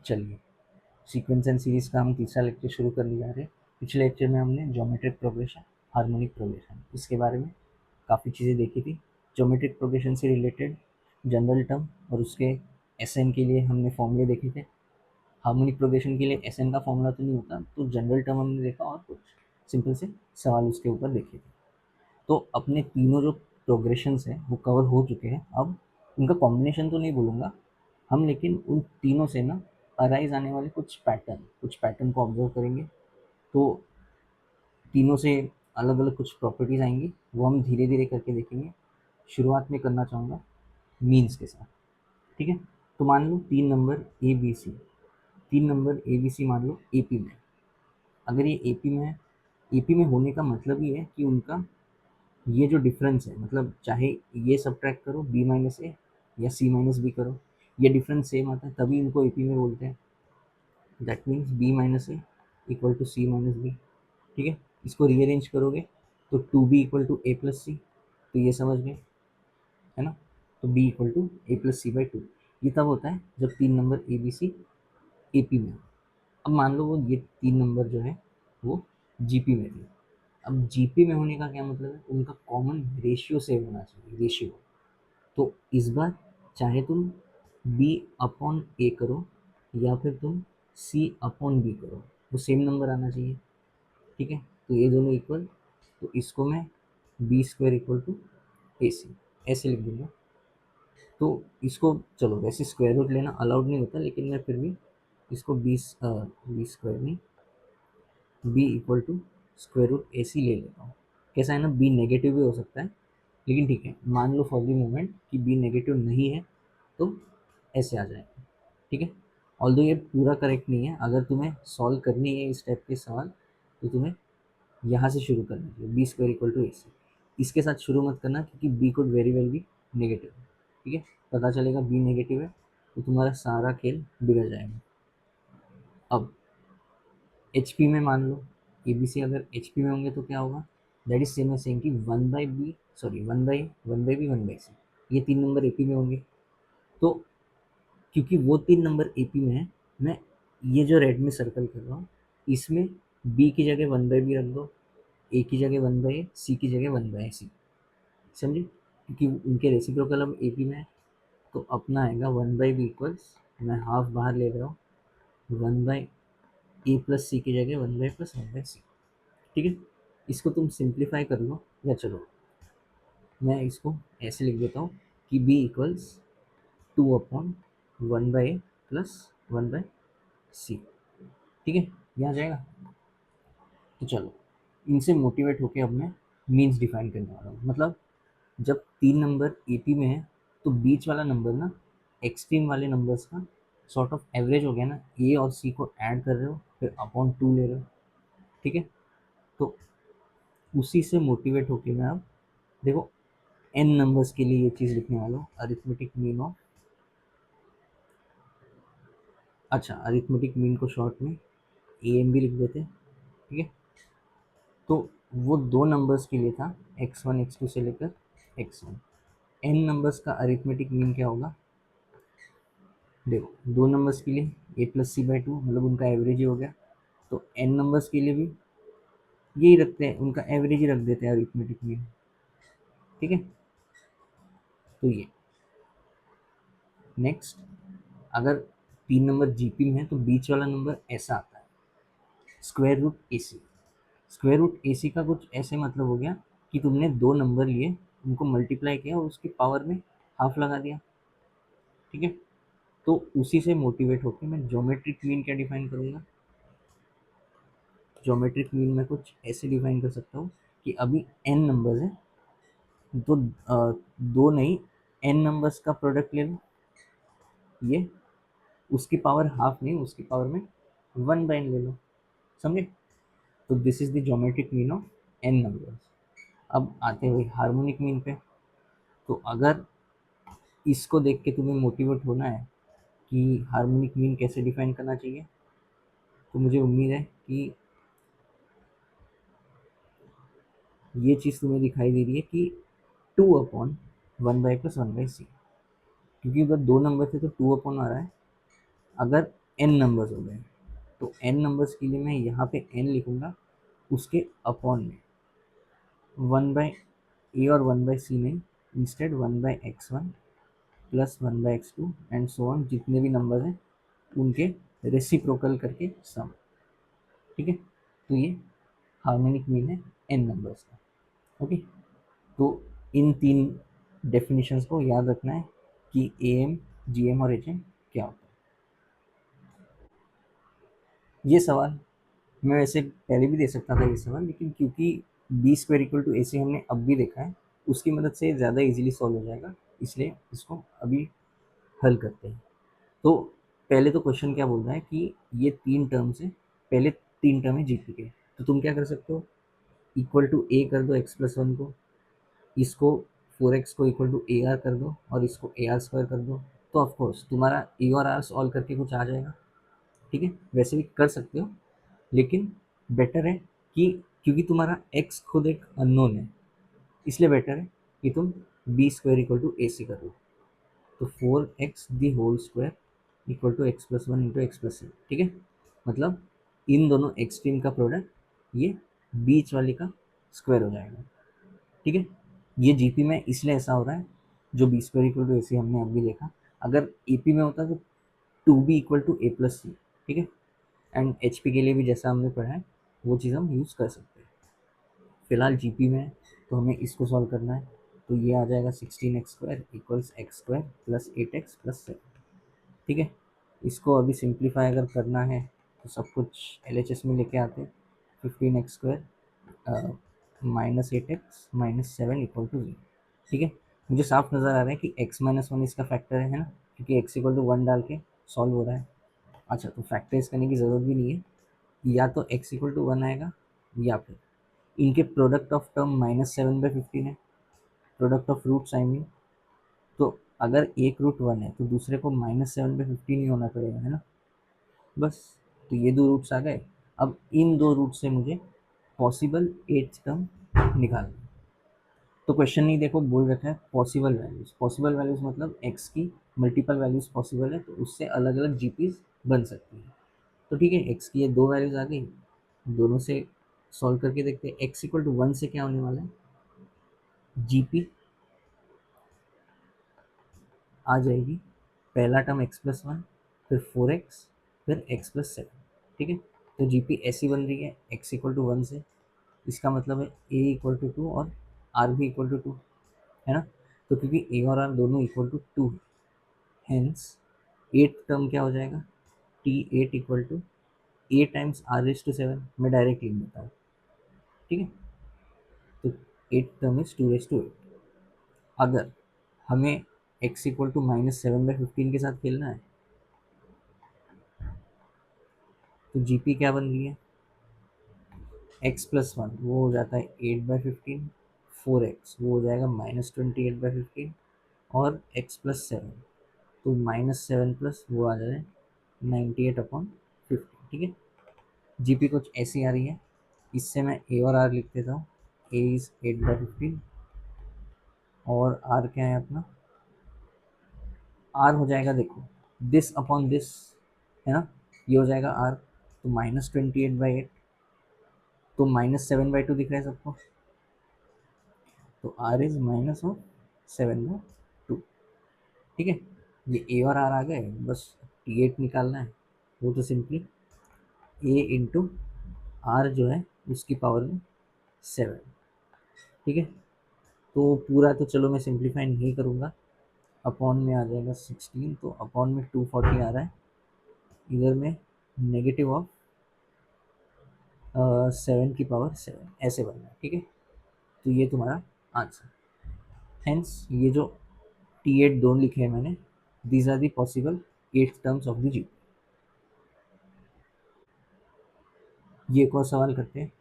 चलिए, sequence and series का हम तीसरा लेक्चर शुरू करने जा रहे हैं। पिछले लेक्चर में हमने ज्योमेट्रिक प्रोग्रेशन, हार्मोनिक प्रोग्रेशन, इसके बारे में काफ़ी चीज़ें देखी थी। ज्योमेट्रिक प्रोग्रेशन से रिलेटेड जनरल टर्म और उसके एस एन के लिए हमने फॉर्मूले देखे थे। हार्मोनिक प्रोग्रेशन के लिए एस एन का फॉर्मूला तो नहीं होता, तो जनरल टर्म हमने देखा और कुछ सिंपल से सवाल उसके ऊपर देखे थे। तो अपने तीनों जो प्रोग्रेशंस हैं वो कवर हो चुके हैं। अब उनका कॉम्बिनेशन तो नहीं बोलूँगा हम, लेकिन उन तीनों से ना अराइज आने वाले कुछ पैटर्न को ऑब्जर्व करेंगे। तो तीनों से अलग अलग कुछ प्रॉपर्टीज आएंगी, वो हम धीरे धीरे करके देखेंगे। शुरुआत में करना चाहूँगा मीन्स के साथ, ठीक है। तो मान लो तीन नंबर ए बी सी मान लो ए पी में। अगर ये ए पी में है, ए पी में होने का मतलब ये है कि उनका ये जो डिफरेंस है, मतलब चाहे ये सब्ट्रैक्ट करो बी माइनस ए या सी माइनस बी करो, ये डिफरेंस सेम आता है, तभी इनको एपी में बोलते हैं। That means B minus A equal to C minus B, ठीक है। इसको रीअरेंज करोगे तो two B equal to A plus C, तो ये समझ गए, है ना। तो B equal to A plus C by two, ये तब होता है जब तीन number A B C A P में हो। अब मान लो वो ये तीन नंबर जो है वो जी पी में थे। अब जी पी में होने का क्या मतलब है, उनका कॉमन रेशियो सेम होना चाहिए, रेशियो। तो इस बार चाहे तुम बी अपॉन ए करो या फिर तुम सी अपॉन बी करो, वो सेम नंबर आना चाहिए, ठीक है। तो ये दोनों इक्वल, तो इसको मैं बी स्क्वायर इक्वल टू ए सी ऐसे लिख दूंगा। तो इसको चलो, वैसे स्क्वायर रूट लेना अलाउड नहीं होता, लेकिन मैं फिर भी इसको बी स्क्वायर नहीं, B equal to square root A C ले लेता हूँ। कैसा है ना, बी नेगेटिव भी हो सकता है, लेकिन ठीक है, मान लो फॉर द मोमेंट कि बी नेगेटिव नहीं है, तो ऐसे आ जाएगा, ठीक है। ऑल्दो ये पूरा करेक्ट नहीं है, अगर तुम्हें सॉल्व करनी है इस टाइप के सवाल तो तुम्हें यहाँ से शुरू करना चाहिए, b square equal to A c. इसके साथ शुरू मत करना, क्योंकि b could very well be negative, ठीक है। पता चलेगा बी नेगेटिव है तो तुम्हारा सारा खेल बिगड़ जाएगा। अब एच पी में मान लो ए बी सी अगर एच पी में होंगे तो क्या होगा, that is same as saying कि one by B one by C, ये तीन नंबर ए पी में होंगे। तो क्योंकि वो तीन नंबर ए पी में है, मैं ये जो रेड में सर्कल कर रहा हूँ इसमें बी की जगह वन बाई बी रख दो, ए की जगह वन बाई ए, सी की जगह वन बाई सी, समझे, क्योंकि उनके रेसिप्रोकल अब ए पी में है। तो अपना आएगा वन बाई बी इक्वल्स, मैं हाफ बाहर ले रहा हूँ, one by A plus C की जगह one by plus one by C, ठीक है। इसको तुम सिंप्लीफाई कर लो, या चलो मैं इसको ऐसे लिख देता हूँ कि B equals two upon one by A plus one by C, ठीक है, ये आ जाएगा। तो चलो, इनसे मोटिवेट होके अब मैं मीन्स डिफाइन करने वाला हूँ। मतलब जब तीन नंबर ए पी में है तो बीच वाला नंबर ना एक्सट्रीम वाले नंबर्स का सॉर्ट ऑफ एवरेज हो गया ना, ए और सी को ऐड कर रहे हो फिर अपॉन टू ले रहे हो, ठीक है। तो उसी से मोटिवेट होके मैं अब देखो एन नंबर्स के लिए ये चीज़ लिखने वाला हूँ, अरिथमेटिक मीन ऑफ, अच्छा अरिथमेटिक मीन को शॉर्ट में ए एम भी लिख देते हैं, ठीक है। तो वो दो नंबर्स के लिए था, एक्स वन एक्स टू से लेकर एक्स वन। एन नंबर्स का अरिथमेटिक मीन क्या होगा, देखो दो नंबर्स के लिए ए प्लस सी बाई टू, मतलब उनका एवरेज ही हो गया। तो एन नंबर्स के लिए भी यही रखते हैं, उनका एवरेज ही रख देते हैं अरिथमेटिक मीन, ठीक है। तो ये नेक्स्ट, अगर तीन नंबर जीपी में है तो बीच वाला नंबर ऐसा आता है, square root A C. Square root A सी का कुछ ऐसे मतलब हो गया कि तुमने दो नंबर लिए, उनको मल्टीप्लाई किया और उसकी पावर में हाफ लगा दिया, ठीक है। तो उसी से मोटिवेट होकर मैं ज्योमेट्रिक मीन क्या डिफाइन करूँगा, ज्योमेट्रिक मीन में कुछ ऐसे डिफाइन कर सकता हूँ कि अभी एन नंबर्स है, तो दो नहीं, एन नंबर्स का प्रोडक्ट ले लो, ये उसकी पावर हाफ नहीं, उसकी पावर में वन बाय एन ले लो, समझे। तो this is the geometric mean of n numbers. अब आते हुए हार्मोनिक मीन पे, तो अगर इसको देख के तुम्हें मोटिवेट होना है कि हार्मोनिक मीन कैसे डिफाइन करना चाहिए, तो मुझे उम्मीद है कि ये चीज़ तुम्हें दिखाई दे रही है कि two upon one by plus one by C, क्योंकि उधर दो नंबर थे तो टू अपॉन आ रहा है। अगर एन नंबर्स हो गए, तो एन नंबर्स के लिए मैं यहाँ पे एन लिखूँगा, उसके अपॉन में 1/a और 1/c नहीं, instead 1/x1 plus 1/x2 and so on, जितने भी नंबर हैं उनके रेसिप्रोकल करके सम। ठीक है, तो ये हार्मोनिक मीन है एन नंबर्स का। ओके, तो इन तीन डेफिनेशंस को याद रखना है कि ए एम, जी एम और एच एम क्या होता है। ये सवाल मैं वैसे पहले भी दे सकता था ये सवाल, लेकिन क्योंकि B square equal to A C हमने अब भी देखा है, उसकी मदद से ज़्यादा इजीली सॉल्व हो जाएगा, इसलिए इसको अभी हल करते हैं। तो पहले तो क्वेश्चन क्या बोल रहा है कि ये तीन टर्म्स है, पहले तीन टर्म है जीपी के, तो तुम क्या कर सकते हो, इक्वल टू ए कर दो एक्स प्लस वन को, इसको 4x को इक्वल टू ए आर कर दो और इसको ए आर स्क्वायर कर दो, तो ऑफकोर्स तुम्हारा ए और आर सॉल्व करके कुछ आ जाएगा। ठीक है, वैसे भी कर सकते हो, लेकिन बेटर है कि क्योंकि तुम्हारा x खुद एक अननोन है, इसलिए बेटर है कि तुम B square equal to A C कर लो। तो 4x the whole square equal to X plus one into X plus C. ठीक है, मतलब इन दोनों एक्सट्रीम का प्रोडक्ट ये बीच वाले का स्क्वायर हो जाएगा। ठीक है, ये जीपी में इसलिए ऐसा हो रहा है, जो B square equal to A C हमने अभी देखा, अगर एपी में होता तो 2b equal to A plus C. ठीक है, एंड एच पी के लिए भी जैसा हमने पढ़ा है वो चीज़ हम यूज़ कर सकते हैं। फिलहाल जीपी में है, तो हमें इसको सॉल्व करना है, तो ये आ जाएगा 16x² equals x² plus 8x plus 7। ठीक है, इसको अभी सिंप्लीफाई अगर करना है तो सब कुछ LHS में लेके आते हैं, 15x² minus 8x minus 7 equal to 0। ठीक है, मुझे साफ नज़र आ रहा है कि x माइनस वन इसका फैक्टर है ना, क्योंकि x इक्वल टू वन डाल के सॉल्व हो रहा है। अच्छा, तो फैक्टराइज करने की ज़रूरत भी नहीं है, या तो x इक्वल टू वन आएगा, या फिर इनके प्रोडक्ट ऑफ टर्म -7/15 है, product of roots I mean, तो अगर एक रूट वन है तो दूसरे को -7/15 ही होना पड़ेगा, है ना। बस, तो ये दो रूट्स आ गए। अब इन दो रूट से मुझे पॉसिबल एट्थ टर्म निकालना है। तो क्वेश्चन नहीं देखो, बोल रखा है पॉसिबल वैल्यूज, पॉसिबल वैल्यूज मतलब एक्स की मल्टीपल वैल्यूज पॉसिबल है, तो उससे अलग अलग जीपीज बन सकती है। तो ठीक है, एक्स की ये दो वैल्यूज आ गई, दोनों से सॉल्व करके देखते हैं। एक्स इक्वल टू वन से क्या होने वाला है, जीपी आ जाएगी, पहला टर्म एक्स प्लस वन, फिर 4x, फिर एक्स प्लस सेवन। ठीक है, तो जीपी ऐसी बन रही है एक्स इक्वल टू वन से, इसका मतलब है ए इक्वल टू टू और आर भी इक्वल टू टू, है ना। तो क्योंकि ए और आर दोनों इक्वल टू टू है, हेंस एट टर्म क्या हो जाएगा, T eight equal to A times r raise to seven. मैं डायरेक्ट लिख देता हूँ। ठीक है, तो eight term is two raise to eight. अगर हमें एक्स इक्वल टू -7/15 के साथ खेलना है, तो जीपी क्या बन रही है, एक्स प्लस वन वो हो जाता है 8/15, 4x वो हो जाएगा -28/15, और एक्स प्लस सेवन, तो -7 प्लस वो आ जाए 98/15। ठीक है, जीपी कुछ ऐसी आ रही है, इससे मैं ए और आर लिख देता हूँ। ए इज़ 8/15 और आर क्या है अपना, आर हो जाएगा, देखो दिस अपॉन दिस, है ना, ये हो जाएगा आर, तो -28/8, तो -7/2 दिख रहा है सबको, तो आर इज -7/2। ठीक है, ये ए और आर आ गए, बस टी एट निकालना है, वो तो सिंपली ए इंटू आर जो है उसकी पावर में 7। ठीक है, तो पूरा तो चलो मैं सिंप्लीफाई नहीं करूँगा, अपॉन में आ जाएगा 16, तो अपॉन में 240 आ रहा है, इधर में नेगेटिव ऑफ 7 की पावर 7 ऐसे बनना है। ठीक है, तो ये तुम्हारा आंसर। हेंस ये जो टी एट दोनों लिखे हैं मैंने, these are the possible eight terms of the G. ये एक और सवाल करते हैं,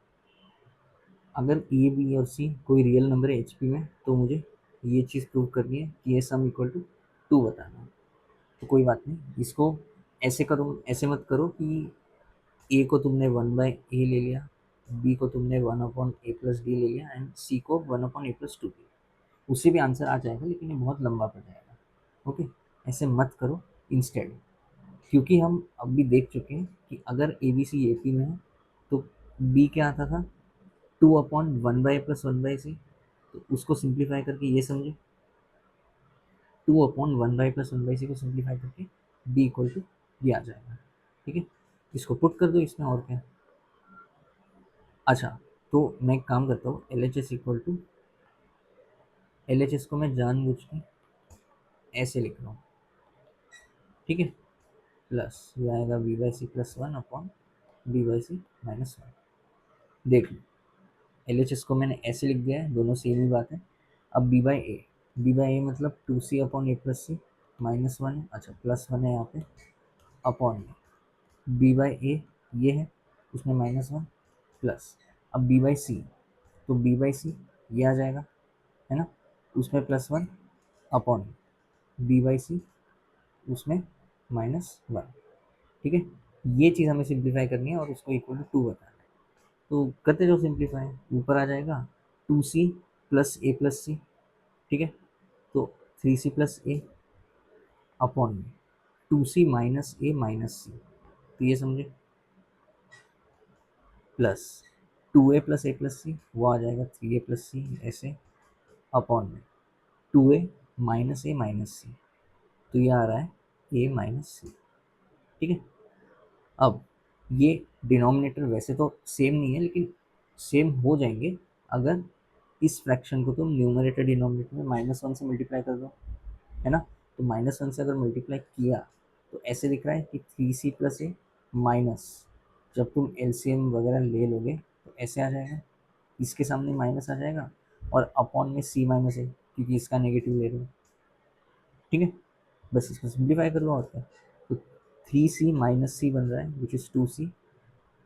अगर ए बी और सी कोई रियल नंबर है एच पी में, तो मुझे ये चीज़ प्रूव करनी है कि ये सम इक्वल टू टू बताना है। तो कोई बात नहीं, इसको ऐसे करो, ऐसे मत करो कि ए को तुमने 1/a ले लिया, बी को तुमने 1/a+d ले लिया, एंड सी को 1/a+2 ले लिया, उससे भी आंसर आ जाएगा, लेकिन ये बहुत लंबा पड़ जाएगा। ओके, ऐसे मत करो, इंस्टेड क्योंकि हम अभी देख चुके हैं कि अगर ए बी सी ए पी में है तो बी क्या आता था, 2/1/+1/c। तो उसको सिंप्लीफाई करके ये समझे, 2/1/+1/c को सिंप्लीफाई करके बी इक्वल टू ये आ जाएगा। ठीक है, इसको पुट कर दो इसमें, और क्या। अच्छा, तो मैं एक काम करता हूँ, L H S equal to, L H S को मैं जानबूझ के ऐसे लिख रहा हूँ। ठीक है, प्लस ये आएगा b/c+1 b/c-1। देख लो, एल एच एस को मैंने ऐसे लिख दिया है, दोनों सेम ही बात है। अब बी बाई ए मतलब 2c/a+c -1 है, अच्छा +1 है यहाँ पे, अपॉन में b/a ये है, उसमें -1 प्लस, अब b/c, तो b/c ये आ जाएगा, है ना, उसमें +1 अपॉन b/c उसमें -1। ठीक है, ये चीज़ हमें सिंप्लीफाई करनी है और उसको इक्वल टू 2 बताना है। तो करते जाओ सिंप्लीफाई, ऊपर आ जाएगा 2c+a+c। ठीक है, तो 3c+a अपॉन में 2c-a-c, तो ये समझे, प्लस 2a+a+c वो आ जाएगा 3a+c ऐसे, अपॉन में 2a-a-c, तो ये आ रहा है a-c। ठीक है, अब ये डिनोमिनेटर वैसे तो सेम नहीं है, लेकिन सेम हो जाएंगे अगर इस फ्रैक्शन को तुम न्यूमरेटर डिनोमिनेटर में -1 से मल्टीप्लाई कर दो, है ना। तो -1 से अगर मल्टीप्लाई किया तो ऐसे दिख रहा है कि 3c+a माइनस, जब तुम एलसीएम वगैरह ले लोगे तो ऐसे आ जाएगा, इसके सामने माइनस आ जाएगा, और अपॉन में c-a, क्योंकि इसका नेगेटिव ले रहे हो। ठीक है, बस इसको सिंप्लीफाई कर लो, और क्या। तो 3c-c बन रहा है विच इज़ 2c,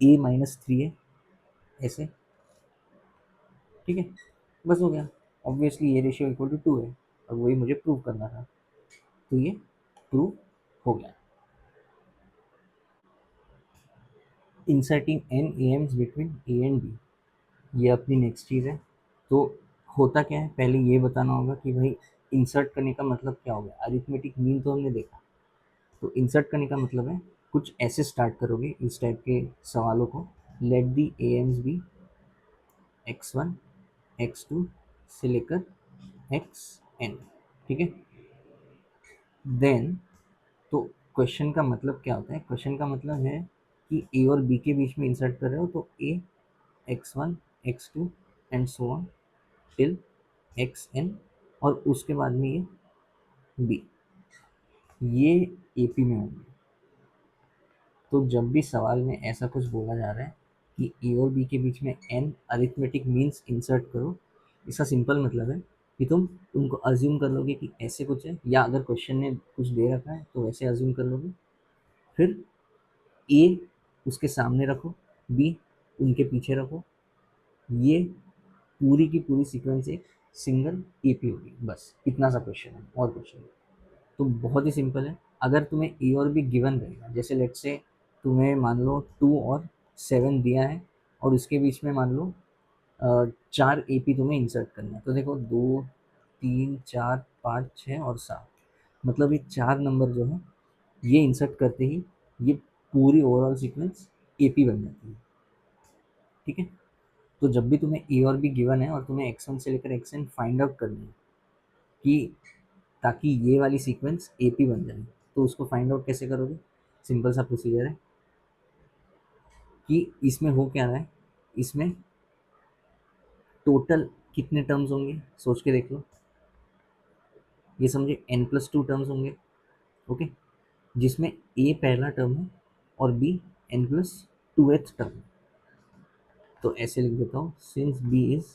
a-3 है ऐसे। ठीक है, बस हो गया। ऑब्वियसली ये रेशियो इक्वल टू 2 है, और वही मुझे प्रूव करना था, तो ये प्रूव हो गया। Inserting n AMs between a and b, ये अपनी नेक्स्ट चीज़ है। तो होता क्या है, पहले ये बताना होगा कि भाई इंसर्ट करने का मतलब क्या हो गया। अरिथमेटिक मीन तो हमने देखा, तो इंसर्ट करने का मतलब है कुछ ऐसे स्टार्ट करोगे इस टाइप के सवालों को, let the AMs B x1 x2 से लेकर xn। ठीक है, देन तो क्वेश्चन का मतलब क्या होता है, क्वेश्चन का मतलब है कि ए और बी के बीच में इंसर्ट कर रहे हो, तो ए x1 x2 and so on till xn, और उसके बाद में ये बी, ये एपी में होंगे। तो जब भी सवाल में ऐसा कुछ बोला जा रहा है कि ए और बी के बीच में एन अरिथमेटिक मीन्स इंसर्ट करो, इसका सिंपल मतलब है कि तुम उनको अज्यूम कर लोगे कि ऐसे कुछ है, या अगर क्वेश्चन ने कुछ दे रखा है तो वैसे अज्यूम कर लोगे, फिर ए उसके सामने रखो, बी उनके पीछे रखो, ये पूरी की पूरी सीक्वेंस एक सिंगल एपी होगी। बस इतना सा क्वेश्चन है, और कुछ नहीं। तो बहुत ही सिंपल है। अगर तुम्हें ए और बी गिवन रहेगा, जैसे लेट्स से तुम्हें मान लो 2 और 7 दिया है, और उसके बीच में मान लो 4 एपी तुम्हें इंसर्ट करना है, तो देखो 2 3 4 5 6 और 7, मतलब ये 4 नंबर जो है ये इंसर्ट करते ही ये पूरी ओवरऑल सीक्वेंस एपी बन जाती है। ठीक है, तो जब भी तुम्हें ए और बी गिवन है और तुम्हें x1 से लेकर xn फाइंड आउट करनी है कि ताकि ये वाली सीक्वेंस एपी बन जाए, तो उसको फाइंड आउट कैसे करोगे, सिंपल सा प्रोसीजर है कि इसमें हो क्या रहा है, इसमें टोटल कितने टर्म्स होंगे सोच के देख लो, ये समझे n+2 टर्म्स होंगे। ओके, जिसमें ए पहला टर्म है और बी n+2th टर्म। तो ऐसे लिख देता हूँ, since b is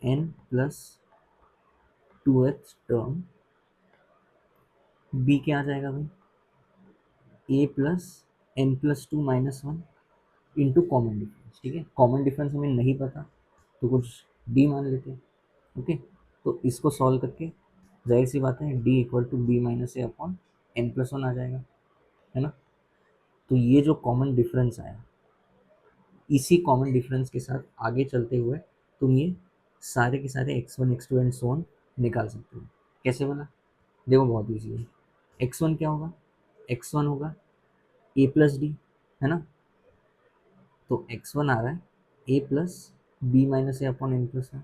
n+2th term, b क्या आ जाएगा भाई, a+n+2-1 इंटू कॉमन डिफरेंस। ठीक है, कॉमन डिफरेंस हमें नहीं पता तो कुछ डी मान लेते हैं। ओके, तो इसको सॉल्व करके जाहिर सी बात है डी इक्वल टू b-a/n+1 आ जाएगा, है ना। तो ये जो कॉमन डिफरेंस आया, इसी कॉमन डिफरेंस के साथ आगे चलते हुए तुम ये सारे के सारे x1 x2 and so on निकाल सकते हो। कैसे बना, देखो बहुत ईजी है। x1 क्या होगा, x1 होगा a प्लस डी, है ना। तो x1 आ रहा है a plus b minus a upon N plus one,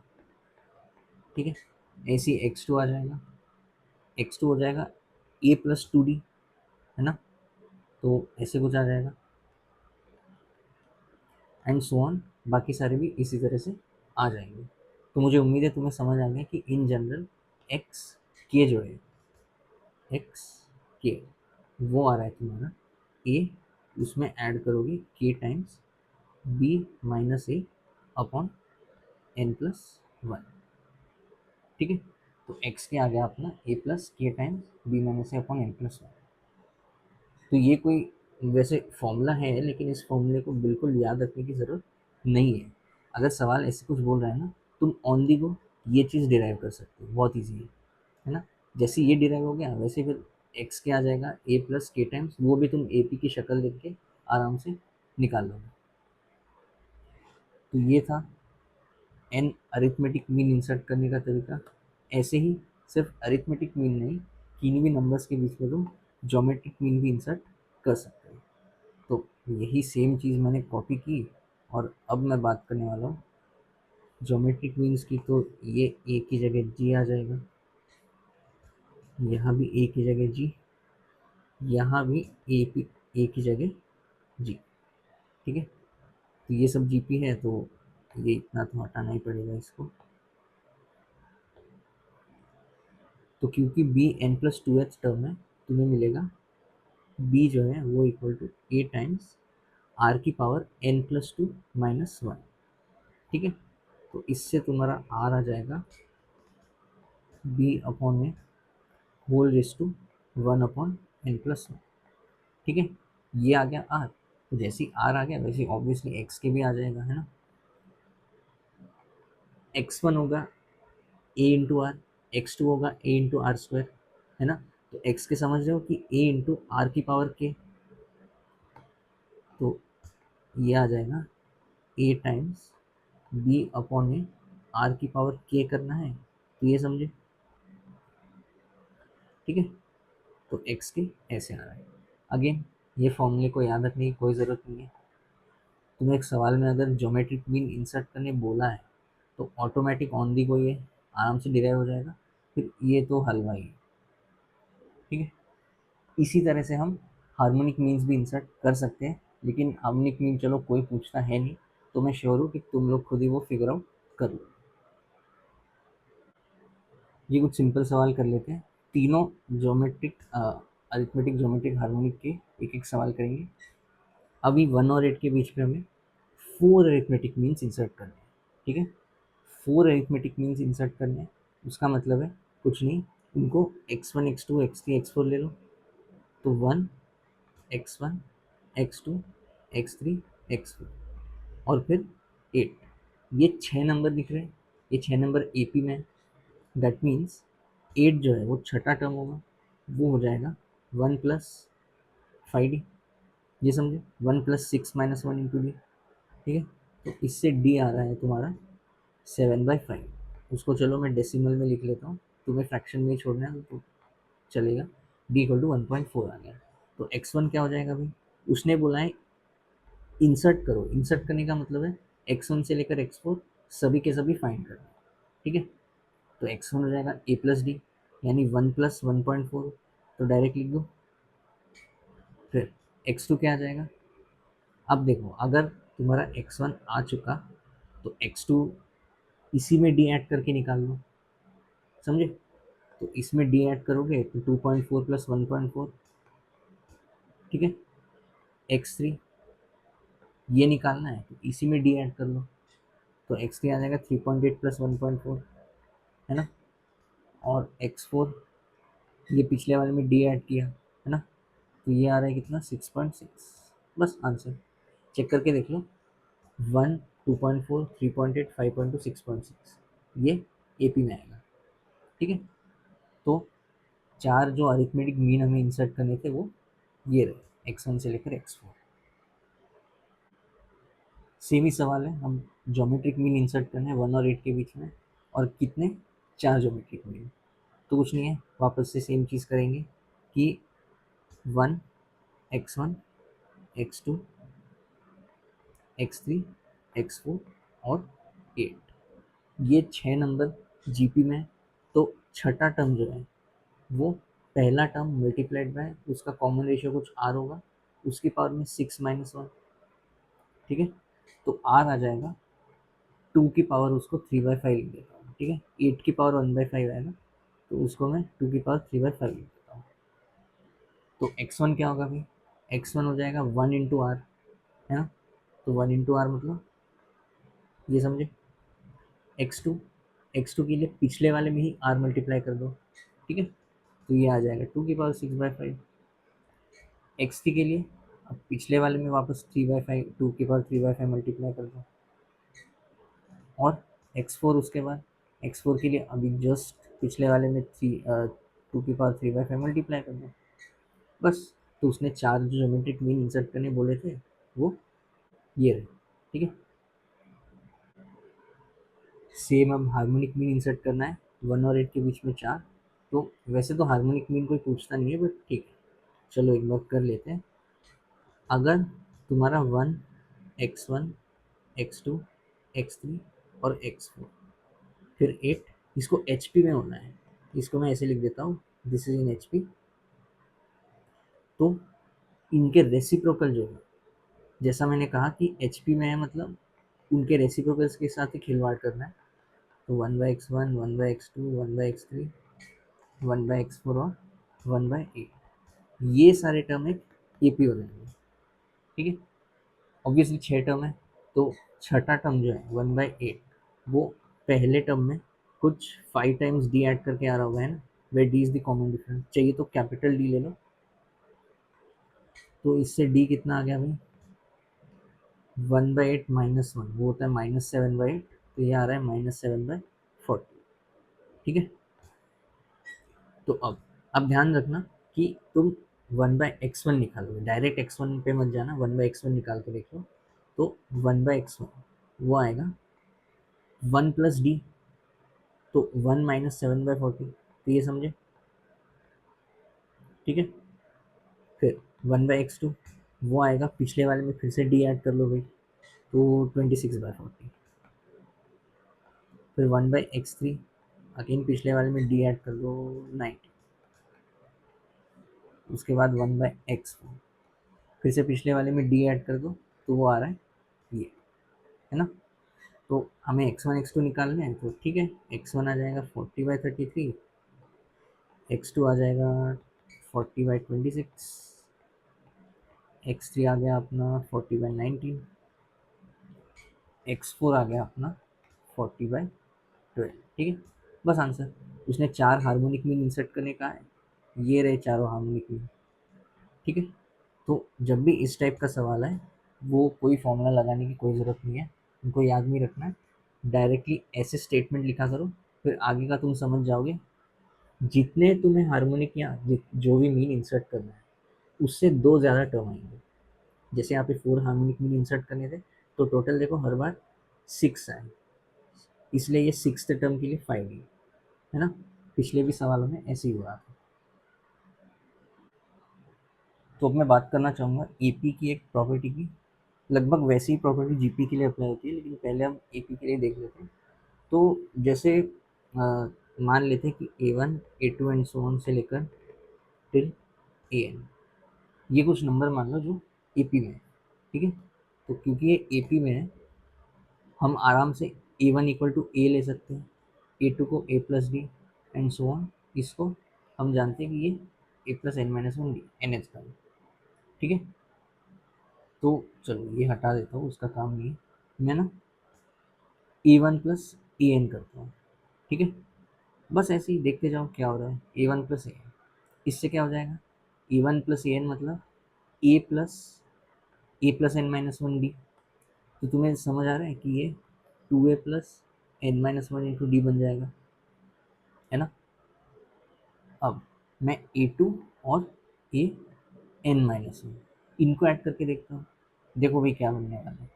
ठीक है। ऐसे ही x2 आ जाएगा, x2 हो जाएगा a प्लस टू डी, है ना। तो ऐसे कुछ आ जाएगा एंड सो ऑन, बाकी सारे भी इसी तरह से आ जाएंगे। तो मुझे उम्मीद है तुम्हें समझ आ गया कि इन जनरल एक्स के जो है, एक्स के वो आ रहा है तुम्हारा ए, उसमें ऐड करोगे के times B minus a upon N plus one, ठीक है। तो एक्स के आ गया अपना ए प्लस के times B minus a upon N plus one. तो ये कोई वैसे फॉर्मूला है, लेकिन इस फॉर्मूले को बिल्कुल याद रखने की ज़रूरत नहीं है। अगर सवाल ऐसे कुछ बोल रहा है ना, तुम ऑन दी गो ये चीज़ डिराइव कर सकते हो, बहुत ईजी है ना। जैसे ये डिराइव हो गया, वैसे फिर एक्स के आ जाएगा ए प्लस के टाइम्स, वो भी तुम ए पी की शक्ल देख के आराम से निकाल लोगे। तो ये था एन अरिथमेटिक मीन इंसर्ट करने का तरीका। ऐसे ही सिर्फ अरिथमेटिक मीन नहीं, किन्हीं भी नंबर्स के बीच में तुम ज्योमेट्रिक मीन भी इंसर्ट कर सकते हो। तो यही सेम चीज़ मैंने कॉपी की, और अब मैं बात करने वाला हूँ ज्योमेट्रिक मीन्स की। तो ये ए की जगह जी आ जाएगा, यहाँ भी ए की जगह जी, यहाँ भी ए की जगह जी, ठीक है। तो ये सब जीपी है, तो ये इतना तो हटाना ही पड़ेगा इसको। तो क्योंकि B N plus two H term है, तुम्हें मिलेगा बी जो है वो equal to A times R की power N plus two minus one, ठीक है। तो इससे तुम्हारा आर आ जाएगा B upon A whole raise to one upon N plus one, ठीक है। ये आ गया आर, तो जैसे ही आर आ गया वैसे ही ऑब्वियसली एक्स के भी आ जाएगा, है ना। एक्स वन होगा ए इंटू आर, एक्स टू होगा ए इंटू आर स्क्वायर, है ना। तो एक्स के समझ रहे हो कि ए इंटू आर की पावर के, तो ये आ जाएगा A times B upon A R की पावर के करना है, तो ये समझे, ठीक है। तो एक्स के ऐसे आ रहा है। अगेन ये फॉर्मूले को याद रखने की कोई ज़रूरत नहीं है। तुम्हें एक सवाल में अगर ज्योमेट्रिक मीन इंसर्ट करने बोला है, तो ऑटोमेटिक ऑन दी को ये आराम से डिराइव हो जाएगा, फिर ये तो हलवा ही है, ठीक है। इसी तरह से हम हार्मोनिक मीन्स भी इंसर्ट कर सकते हैं, लेकिन हार्मोनिक मीन चलो कोई पूछता है नहीं, तो मैं श्योर हूँ कि तुम लोग खुद ही वो फिगर आउट कर लो। ये कुछ सिंपल सवाल कर लेते हैं, तीनों ज्योमेट्रिक अरिथमेटिक ज्योमेट्रिक हार्मोनिक के एक एक सवाल करेंगे। अभी 1 और 8 के बीच में हमें 4 अरिथमेटिक मीन्स इंसर्ट करने हैं, ठीक है। 4 अरिथमेटिक मीन्स इंसर्ट करने हैं, उसका मतलब है कुछ नहीं, उनको x1 x2 x3 x4 ले लो। तो 1 x1 x2 x3 x4 और फिर 8, ये 6 नंबर दिख रहे हैं, ये 6 नंबर ए पी में है। दैट मीन्स 8 जो है वो छठा टर्म होगा, वो हो जाएगा 1 + 5d, ये समझे, 1 + 6 - 1 × d, ठीक है। तो इससे डी आ रहा है तुम्हारा 7/5। उसको चलो मैं डेसिमल में लिख लेता हूँ, तुम्हें फ्रैक्शन में ही छोड़ना है तो चलेगा। डी इक्वल टू 1.4 आ गया। तो x1 क्या हो जाएगा भाई, उसने बोला है इंसर्ट करो, इंसर्ट करने का मतलब है x1 से लेकर x4 सभी के सभी फाइंड करना, ठीक है। तो x1 हो जाएगा a प्लस डी, यानी 1 + 1.4, तो डायरेक्ट लिख दो। फिर x2 क्या आ जाएगा, अब देखो अगर तुम्हारा x1 आ चुका, तो x2 इसी में डी ऐड करके निकाल लो, समझे। तो इसमें डी ऐड करोगे तो 2.4 + 1.4, ठीक है। x3 ये निकालना है, तो इसी में डी ऐड कर लो, तो x3 आ जाएगा 3.8 + 1.4, है ना। और x4 ये पिछले वाले में डी ऐड किया, है ना। तो ये आ रहा है कितना, 6.6। बस आंसर चेक करके देख लो, 1 2.4 3.8 5.2 6.6, ये ए पी में आएगा, ठीक है। तो 4 जो अरिथमेटिक मीन हमें इंसर्ट करने थे वो ये रहे, x1 से लेकर x4। सेम ही सवाल है, हम ज्योमेट्रिक मीन इंसर्ट करने हैं 1 और 8 के बीच में, और कितने, 4 ज्योमेट्रिक मीन। तो कुछ नहीं है, वापस से सेम चीज़ करेंगे कि 1 x1 x2 x3 x4 और 8, ये 6 नंबर जीपी में है। तो छठा टर्म जो है वो पहला टर्म मल्टीप्लाइड बाय उसका कॉमन रेशियो कुछ आर होगा, उसकी पावर में 6 - 1, ठीक है। तो आर आ जाएगा 2 की पावर, उसको 3/5 लिख देता हूँ, ठीक है। 8 की पावर 1/5 आएगा, तो उसको मैं 2 की पावर 3/5 लिख देता हूँ। तो x1 क्या होगा भाई, x1 हो जाएगा 1 × r, है ना। तो 1 × r मतलब ये समझे। x2, x2 के लिए पिछले वाले में ही r मल्टीप्लाई कर दो, ठीक है। तो ये आ जाएगा 2 की पावर 6/5। x3 के लिए अब पिछले वाले में वापस 3/5, 2 की पावर 3/5 मल्टीप्लाई कर दो। और x4 उसके बाद, x4 के लिए अभी जस्ट पिछले वाले में 2 की पावर 3/5 मल्टीप्लाई कर दो, बस। तो उसने चार जो ज्योमेट्रिक मीन इंसर्ट करने बोले थे वो ये रहे, ठीक है। सेम अब हार्मोनिक मीन इंसर्ट करना है 1 और 8 के बीच में 4। तो वैसे तो हार्मोनिक मीन कोई पूछता नहीं है, बट ठीक है, चलो एक बार कर लेते हैं। अगर तुम्हारा 1 x1 x2 x3 और x4 फिर 8, इसको एच पी में होना है, इसको मैं ऐसे लिख देता हूँ, this is in H P. तो इनके रेसिप्रोकल जो है, जैसा मैंने कहा कि एच पी में है मतलब उनके रेसिप्रोकल्स के साथ ही खिलवाड़ करना है। तो 1/x1 1/x2 1/x3 1/x4 और 1/8, ये सारे टर्म एक एपी हो जाएंगे, ठीक है। ऑब्वियसली 6 टर्म है, तो छठा टर्म जो है 1/8 वो पहले टर्म में कुछ 5 टाइम्स डी ऐड करके आ रहा होगा, है ना। Where D is the common difference, चाहिए तो कैपिटल डी ले लो। तो इससे डी कितना आ गया भाई, 1/8 -1 वो होता है -7/8, तो ये आ रहा है -7/40, ठीक है। तो अब ध्यान रखना कि तुम 1/x1 निकालोगे, डायरेक्ट x1 पे मत जाना, 1/x1 निकाल के देख लो। तो 1/x1 वो आएगा 1 + d, तो 1 - 7/40, तो ये समझे, ठीक है। फिर 1/x2 वो आएगा, पिछले वाले में फिर से डी ऐड कर लो भाई, तो 26/40। फिर 1/x3 अगेन पिछले वाले में डी ऐड कर लो 90। उसके बाद 1/x4 फिर से पिछले वाले में डी ऐड कर दो, तो वो आ रहा है ये, है ना। तो हमें x1 x2 निकालना है, तो ठीक है, x1 आ जाएगा 40/33, x2 आ जाएगा 40/26, x3 आ गया अपना 40/19, x4 आ गया अपना 40/12, ठीक है। बस आंसर। उसने चार हार्मोनिक मीन इंसर्ट करने का है, ये रहे चारों हार्मोनिक मीन, ठीक है। तो जब भी इस टाइप का सवाल है, वो कोई फॉर्मूला लगाने की कोई ज़रूरत नहीं है, उनको याद नहीं रखना है, डायरेक्टली ऐसे स्टेटमेंट लिखा करो, फिर आगे का तुम समझ जाओगे। जितने तुम्हें हार्मोनिक या जो भी मीन इंसर्ट करना है उससे दो ज़्यादा टर्म आएंगे। जैसे यहाँ पे 4 हार्मोनिक मीन इंसर्ट करने थे, तो टोटल देखो हर बार 6 आए, इसलिए ये 6th टर्म के लिए 5 है ना। पिछले भी सवालों में ऐसे ही हुआ था। तो अब मैं बात करना चाहूँगा एपी की एक प्रॉपर्टी की, लगभग वैसी ही प्रॉपर्टी जीपी के लिए अप्लाई होती है, लेकिन पहले हम एपी के लिए देख लेते हैं। तो जैसे मान लेते हैं कि A1 A2 and so on से लेकर टिल AN, ये कुछ नंबर मान लो जो एपी में है, ठीक है। तो क्योंकि ये एपी में है, हम आराम से A1 = A ले सकते हैं, A2 को A+D एंड सो ऑन, इसको हम जानते हैं कि ये A+n-1D NH का है, ठीक है। तो चलो ये हटा देता हूँ, उसका काम नहीं है। मैं ना A1 + AN करता हूँ, ठीक है। बस ऐसे ही देखते जाओ क्या हो रहा है, A1 + AN, इससे क्या हो जाएगा, A1 + AN मतलब A+n-1D। तो तुम्हें समझ आ रहा है कि ये 2A + n-1 × D बन जाएगा, है ना। अब मैं A2 और AN-1 इनको ऐड करके देखता हूँ, देखो भाई क्या बनने वाला है।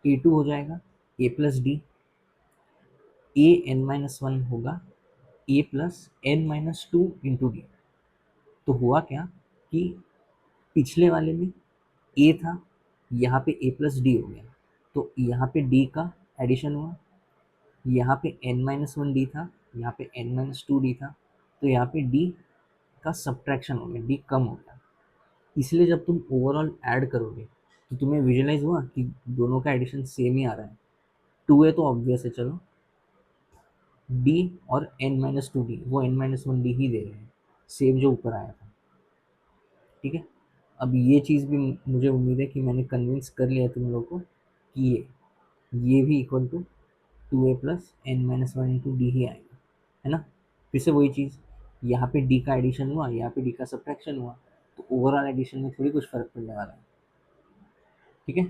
A2 हो जाएगा A+D, AN-1 होगा A + n-2 × D, तो हुआ क्या कि पिछले वाले में ए था, यहाँ पे ए प्लस डी हो गया, तो यहाँ पे डी का एडिशन हुआ, यहाँ पे n माइनस वन डी था, यहाँ पे n माइनस टू डी था, तो यहाँ पे डी का सब्ट्रैक्शन हो गया, डी कम हो गया। इसलिए जब तुम ओवरऑल ऐड करोगे तो तुम्हें विजुअलाइज हुआ कि दोनों का एडिशन सेम ही आ रहा है। टू है तो ऑब्वियस है, चलो डी और n माइनस टू डी वो n माइनस वन डी ही दे रहे हैं, सेम जो ऊपर आया था। ठीक है, अब ये चीज़ भी मुझे उम्मीद है कि मैंने कन्विंस कर लिया तुम लोग को कि ये भी equal to two A plus N minus one into D ही आएगा, है ना। फिर से वही चीज़, यहाँ पे डी का एडिशन हुआ, यहाँ पे डी का सब्ट्रैक्शन हुआ, तो ओवरऑल एडिशन में थोड़ी कुछ फ़र्क पड़ने वाला है। ठीक है,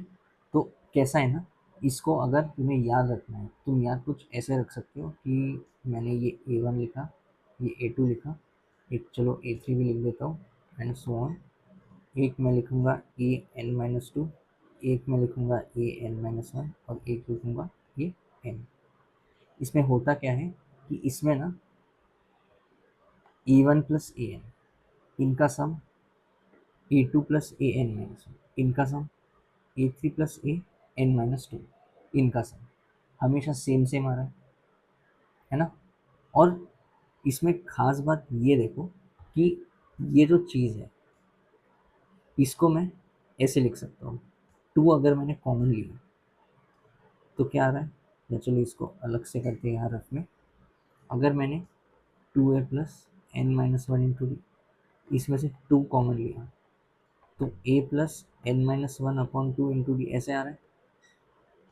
तो कैसा है ना, इसको अगर तुम्हें याद रखना है, तुम याद कुछ ऐसे रख सकते हो कि मैंने ये ए वन लिखा, ये ए टू लिखा, एक चलो ए थ्री भी लिख देता हूँ, एंड सो ऑन। एक मैं लिखूँगा ए एन माइनस टू, एक मैं लिखूँगा ए एन माइनस वन, और एक लिखूँगा ये एन। इसमें होता क्या है कि इसमें ना ए वन प्लस ए एन, इनका सम ए two plus A N minus one, इनका सम ए three plus A N minus two, इनका सम हमेशा सेम सेम आ रहा है ना। और इसमें खास बात ये देखो कि ये जो चीज़ है इसको मैं ऐसे लिख सकता हूँ, टू अगर मैंने कॉमन लिया तो क्या आ रहा है, या चलो इसको अलग से करते हैं यहाँ रफ में। अगर मैंने टू ए plus N minus one into D, इसमें से टू कॉमन लिया तो A plus N minus one upon two into D ऐसे आ रहा है।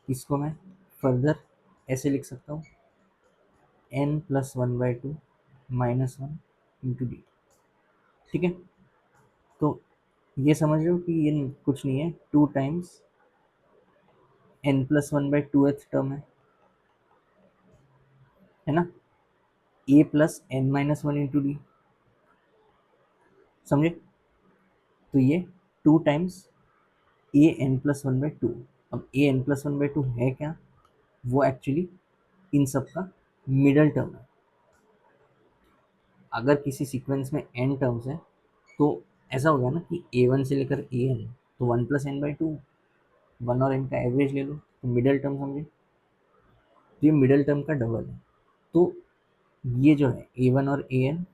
इसको मैं फर्दर ऐसे लिख सकता हूँ, n plus one by two minus one into d. ठीक है, तो ये समझ रहे हो कि ये कुछ नहीं है, two times N plus one by two th term है ना, A plus N minus one into D, समझे। तो ये two times A N plus one by two. अब A N plus one by two है क्या, वो एक्चुअली इन सब का मिडल टर्म है। अगर किसी सीक्वेंस में एन टर्म्स है तो ऐसा हो गया ना कि ए वन से लेकर ए एन, तो one plus n by two, one और एन का एवरेज ले लो तो मिडल टर्म समझे, तो ये मिडल टर्म का डबल है। तो ये जो है ए वन और ए एन,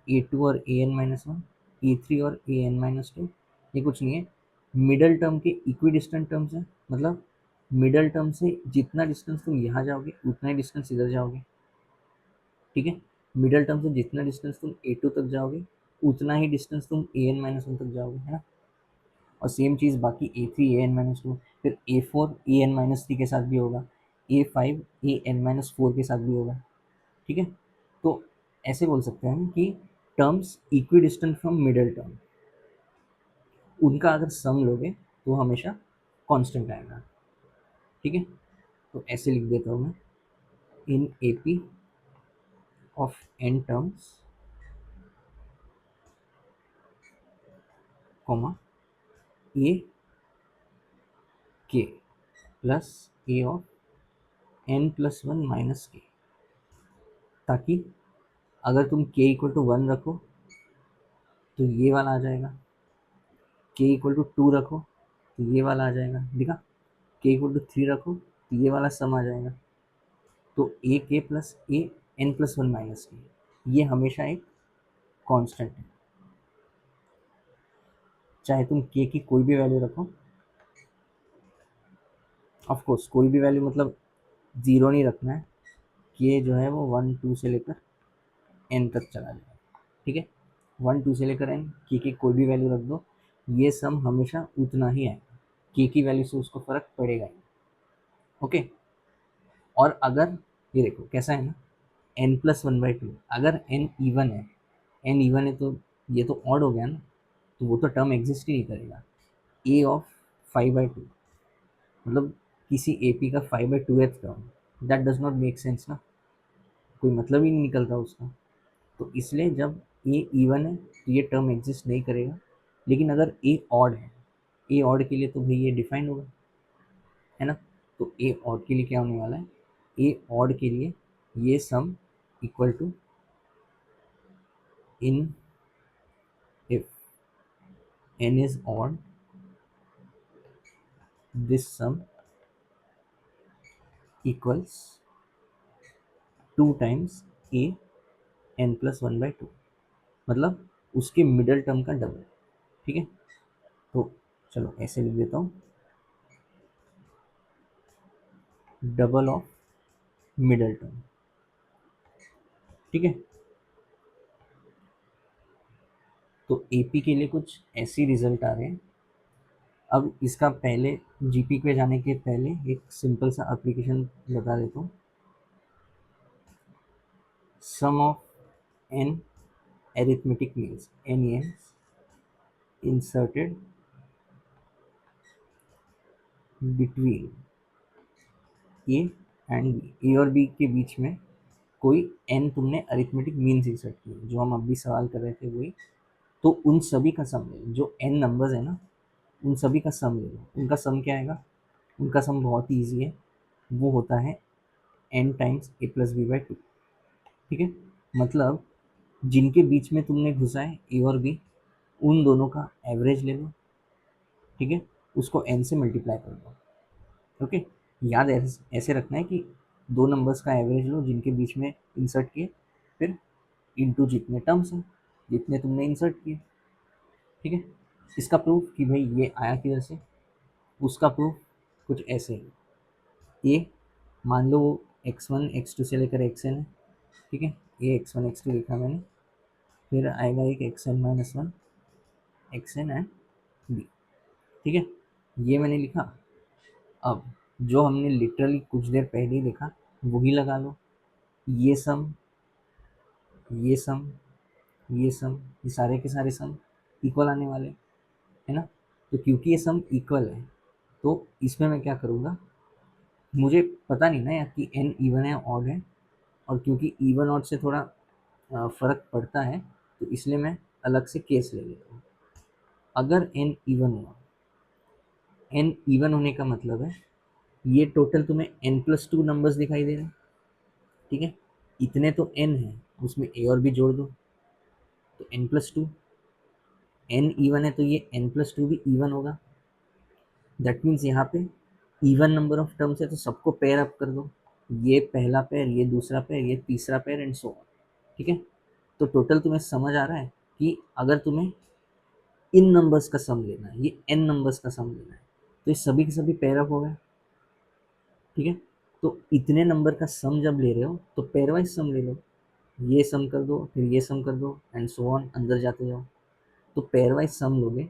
ए टू और A N minus one, A three और ए एन माइनस टू, ये कुछ नहीं है, मिडल टर्म के इक्वी डिस्टेंट टर्म्स हैं। मतलब मिडल टर्म से जितना डिस्टेंस तुम यहाँ जाओगे उतना ही डिस्टेंस इधर जाओगे। ठीक है, मिडल टर्म से जितना डिस्टेंस तुम ए टू तक जाओगे उतना ही डिस्टेंस तुम ए एन माइनस वन तक जाओगे, है ना। और सेम चीज़ बाकी ए three A N minus two, फिर ए four A N minus three के साथ भी होगा, ए five A N minus four के साथ भी होगा। ठीक है, तो ऐसे बोल सकते हैं हम कि terms equi distant from middle term, उनका अगर सम लोगे तो हमेशा कांस्टेंट आएगा। ठीक है, तो ऐसे लिख देता हूँ मैं, in A P of N terms comma A K plus A of N plus one minus K, ताकि अगर तुम के इक्वल टू वन रखो तो ये वाला आ जाएगा, के इक्वल टू टू रखो तो ये वाला आ जाएगा, दिखा, के इक्वल टू थ्री रखो तो ये वाला सम आ जाएगा। तो ए के प्लस ए एन प्लस वन माइनस के, ये हमेशा एक कांस्टेंट है, चाहे तुम के की कोई भी वैल्यू रखो। ऑफ कोर्स कोई भी वैल्यू मतलब ज़ीरो नहीं रखना है, के जो है वो वन टू से लेकर एन तक चला जाएगा। ठीक है, वन टू से लेकर एन, के की कोई भी वैल्यू रख दो, ये सम हमेशा उतना ही आएगा, के की वैल्यू से उसको फ़र्क पड़ेगा ही। ओके, और अगर ये देखो कैसा है ना, n plus one by two, अगर एन इवन है, एन इवन है तो ये तो ऑड हो गया ना, तो वो तो टर्म एग्जिस्ट ही नहीं करेगा। ए ऑफ फाइव बाई टू, मतलब किसी ए पी का five by two th term, that does not make sense ना, कोई मतलब ही नहीं निकलता उसका। तो इसलिए जब ए इवन है तो ये टर्म एग्जिस्ट नहीं करेगा, लेकिन अगर ए ऑड है, ए ऑड के लिए तो भाई ये डिफाइन होगा, है ना। तो ए ऑड के लिए क्या होने वाला है, ए ऑड के लिए ये sum equal to in n is odd, this sum equals 2 times a n plus 1/2, मतलब उसके मिडल टर्म का डबल। ठीक है, तो चलो ऐसे लिख देता हूँ, डबल ऑफ मिडल टर्म। ठीक है, तो एपी के लिए कुछ ऐसी रिजल्ट आ रहे हैं। अब इसका पहले जीपी पे जाने के पहले एक सिंपल सा एप्लीकेशन बता देता हूँ। Sum of N arithmetic means N S inserted between A and B, A और बी के बीच में कोई एन तुमने अरिथमेटिक मीन्स इंसर्ट किए, जो हम अभी सवाल कर रहे थे वही। तो उन सभी का सम ले लो, जो एन नंबर्स है ना उन सभी का सम ले लो। उनका सम क्या आएगा? उनका सम बहुत ही ईजी है, वो होता है N times a plus B by two. ठीक है, मतलब जिनके बीच में तुमने घुसा है ए और बी, उन दोनों का एवरेज ले लो। ठीक है, उसको एन से मल्टीप्लाई कर दो। ओके, याद ऐसे रखना है कि दो नंबर्स का एवरेज लो जिनके बीच में इंसर्ट किए, फिर इंटू जितने टर्म्स हैं जितने तुमने इंसर्ट किए। ठीक है, इसका प्रूफ कि भाई ये आया किधर से, उसका प्रूफ कुछ ऐसे है। ये मान लो x1 x2 से लेकर xn है। ठीक है, ये x1 x2 लिखा मैंने, फिर आएगा एक xn-1 xn एंड b। ठीक है, ये मैंने लिखा। अब जो हमने लिटरली कुछ देर पहले ही लिखा वही लगा लो। ये सम, ये सम, ये सम, ये सारे के सारे सम इक्वल आने वाले, है ना। तो क्योंकि ये सम इक्वल है तो इसमें मैं क्या करूँगा, मुझे पता नहीं ना यार कि एन इवन है ऑड है, और क्योंकि इवन ऑड से थोड़ा फ़र्क पड़ता है तो इसलिए मैं अलग से केस ले लेता हूँ। अगर एन इवन हुआ, एन इवन होने का मतलब है ये टोटल तुम्हें एन प्लस टू नंबर्स दिखाई दे रहे हैं। ठीक है, इतने तो एन है, उसमें ए और बी जोड़ दो तो n plus two. N even है तो ये एन प्लस टू भी इवन होगा। दैट मीन्स यहाँ पे इवन नंबर ऑफ टर्म्स है तो सबको पेयर अप कर दो। ये पहला पेयर, ये दूसरा पेयर, ये तीसरा पेयर एंड सो ऑन। ठीक है, तो टोटल तुम्हें समझ आ रहा है कि अगर तुम्हें इन नंबर्स का सम लेना है, ये एन नंबर्स का सम लेना है, तो ये सभी के सभी पेयर अप हो गए। ठीक है, तो इतने नंबर का सम जब ले रहे हो तो पेयर वाइज सम ले लो। ये सम कर दो, फिर ये सम कर दो एंड सो ऑन, अंदर जाते जाओ। तो पेयर वाइज सम लोगे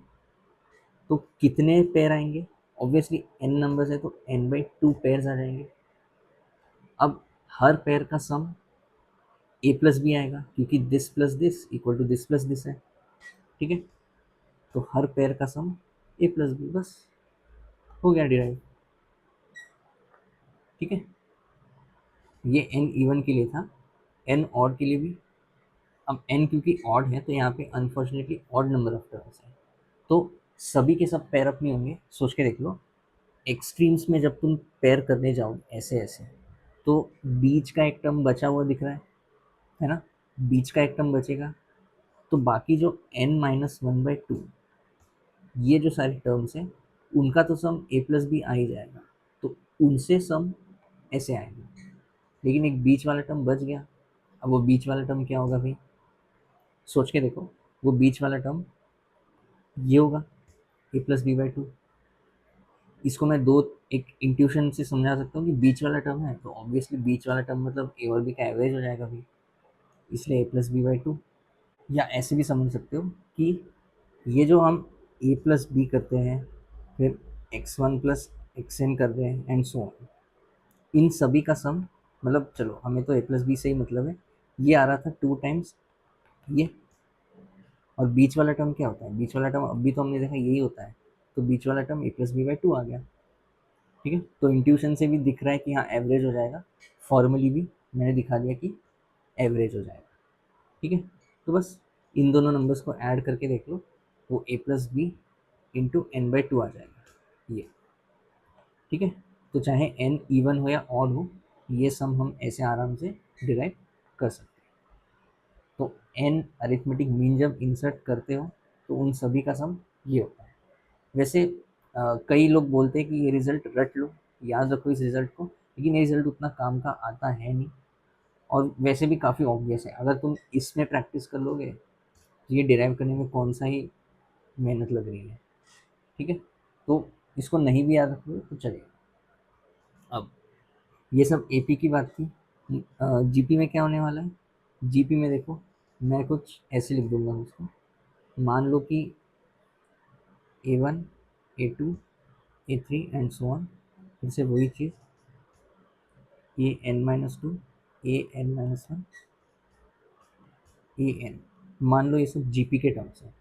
तो कितने पेयर आएंगे? ऑब्वियसली एन नंबर्स है तो एन बाई टू पेयर्स आ जाएंगे। अब हर पेयर का सम ए प्लस बी आएगा क्योंकि this plus this equal to this plus this है। ठीक है, तो हर पेयर का सम ए प्लस बी, बस हो गया डिराइव। ठीक है, ये एन इवन के लिए था, एन ऑड के लिए भी। अब एन क्योंकि ऑड है तो यहाँ पे unfortunately odd number of terms है, तो सभी के सब पेयर अप नहीं होंगे। सोच के देख लो, एक्सट्रीम्स में जब तुम पेयर करने जाओ ऐसे ऐसे, तो बीच का एक टर्म बचा हुआ दिख रहा है ना, बीच का एक टर्म बचेगा, तो बाकी जो n-1/2 ये जो सारे टर्म्स हैं उनका तो सम ए प्लस बी आ ही जाएगा, तो उनसे सम ऐसे आएगा। लेकिन एक बीच वाला टर्म बच गया। अब वो बीच वाला टर्म क्या होगा भाई, सोच के देखो। वो बीच वाला टर्म ये होगा ए प्लस बी बाई टू। इसको मैं दो एक इंट्यूशन से समझा सकता हूँ कि बीच वाला टर्म है तो ऑब्वियसली बीच वाला टर्म मतलब ए और बी का एवरेज हो जाएगा भाई, इसलिए ए प्लस बी बाई टू। या ऐसे भी समझ सकते हो कि ये जो हम ए प्लस बी करते हैं, फिर x1 प्लस एक्स एन कर रहे हैं एंड सो ऑन, इन सभी का सम, मतलब चलो हमें तो ए प्लस बी से ही मतलब है, ये आ रहा था 2 टाइम्स ये। और बीच वाला टर्म क्या होता है? बीच वाला टर्म अभी तो हमने देखा यही होता है, तो बीच वाला term A plus B by two आ गया। ठीक है, तो इंट्यूशन से भी दिख रहा है कि हाँ एवरेज हो जाएगा, फॉर्मली भी मैंने दिखा दिया कि एवरेज हो जाएगा। ठीक है, तो बस इन दोनों नंबर्स को ऐड करके देख लो, वो A plus B into N by two आ जाएगा ये। ठीक है, तो चाहे एन इवन हो या ऑड हो, ये सम हम ऐसे आराम से डिराइव कर सकते हैं। तो एन अरिथमेटिक मीन जब इंसर्ट करते हो तो उन सभी का सम ये होता है। वैसे कई लोग बोलते हैं कि ये रिजल्ट रट लो, याद रखो इस रिजल्ट को, लेकिन ये रिजल्ट उतना काम का आता है नहीं। और वैसे भी काफ़ी ऑब्वियस है, अगर तुम इसमें प्रैक्टिस कर लोगे तो ये डिराइव करने में कौन सा ही मेहनत लग रही है। ठीक है, तो इसको नहीं भी याद रखोगे तो चलेगा। अब ये सब एपी की बात थी। जीपी में क्या होने वाला है? जीपी में देखो, मैं कुछ ऐसे लिख दूंगा उसको। मान लो कि A1, A2, A3 and so on. फिर से वही चीज़, AN-2, AN-1, AN। मान लो ये सब जीपी के टर्म्स हैं।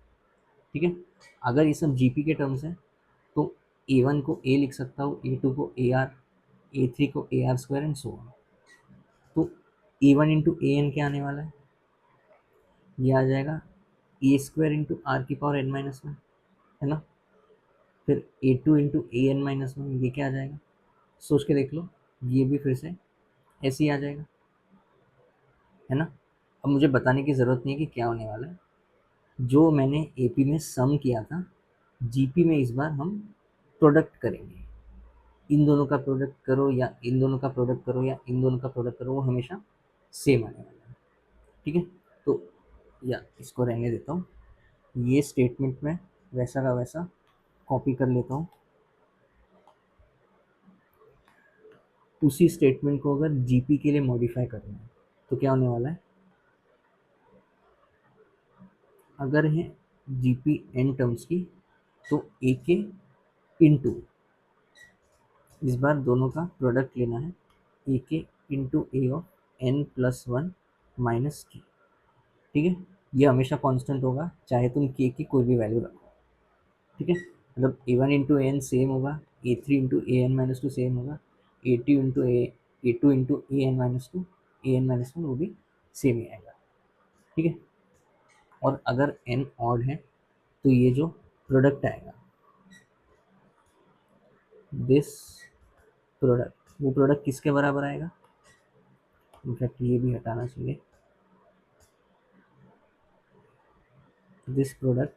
ठीक है, अगर ये सब जीपी के टर्म्स हैं तो A1 को A लिख सकता हूँ, A2 को AR, A3 को AR² एंड सो ऑन। तो A1 इंटू AN क्या आने वाला है? ये आ जाएगा A² इंटू R⁻n-1, है ना। फिर A2 इंटू AN-1, ये क्या आ जाएगा? सोच के देख लो, ये भी फिर से ऐसे ही आ जाएगा, है ना। अब मुझे बताने की ज़रूरत नहीं है कि क्या होने वाला है। जो मैंने एपी में सम किया था, जीपी में इस बार हम प्रोडक्ट करेंगे। इन दोनों का प्रोडक्ट करो या इन दोनों का प्रोडक्ट करो या इन दोनों का प्रोडक्ट करो, वो हमेशा सेम आने वाला है। ठीक है, तो या इसको रहने देता हूँ। ये स्टेटमेंट में वैसा का वैसा कॉपी कर लेता हूँ। उसी स्टेटमेंट को अगर जीपी के लिए मॉडिफाई करना है तो क्या होने वाला है? अगर है जीपी एन टर्म्स की, तो ए के इंटू, इस बार दोनों का प्रोडक्ट लेना है, ए के into A of N+1 minus के। ठीक है, ये हमेशा कांस्टेंट होगा चाहे तुम के की कोई भी वैल्यू रखो। ठीक है, मतलब A1 इंटू एन सेम होगा, A3 इंटू AN-2 सेम होगा, A2 इंटू AN-2, AN-1 वो भी सेम ही आएगा। ठीक है, और अगर n ऑड है तो ये जो प्रोडक्ट आएगा, दिस प्रोडक्ट, वो प्रोडक्ट किसके बराबर आएगा? इनफैक्ट ये भी हटाना चाहिए। This product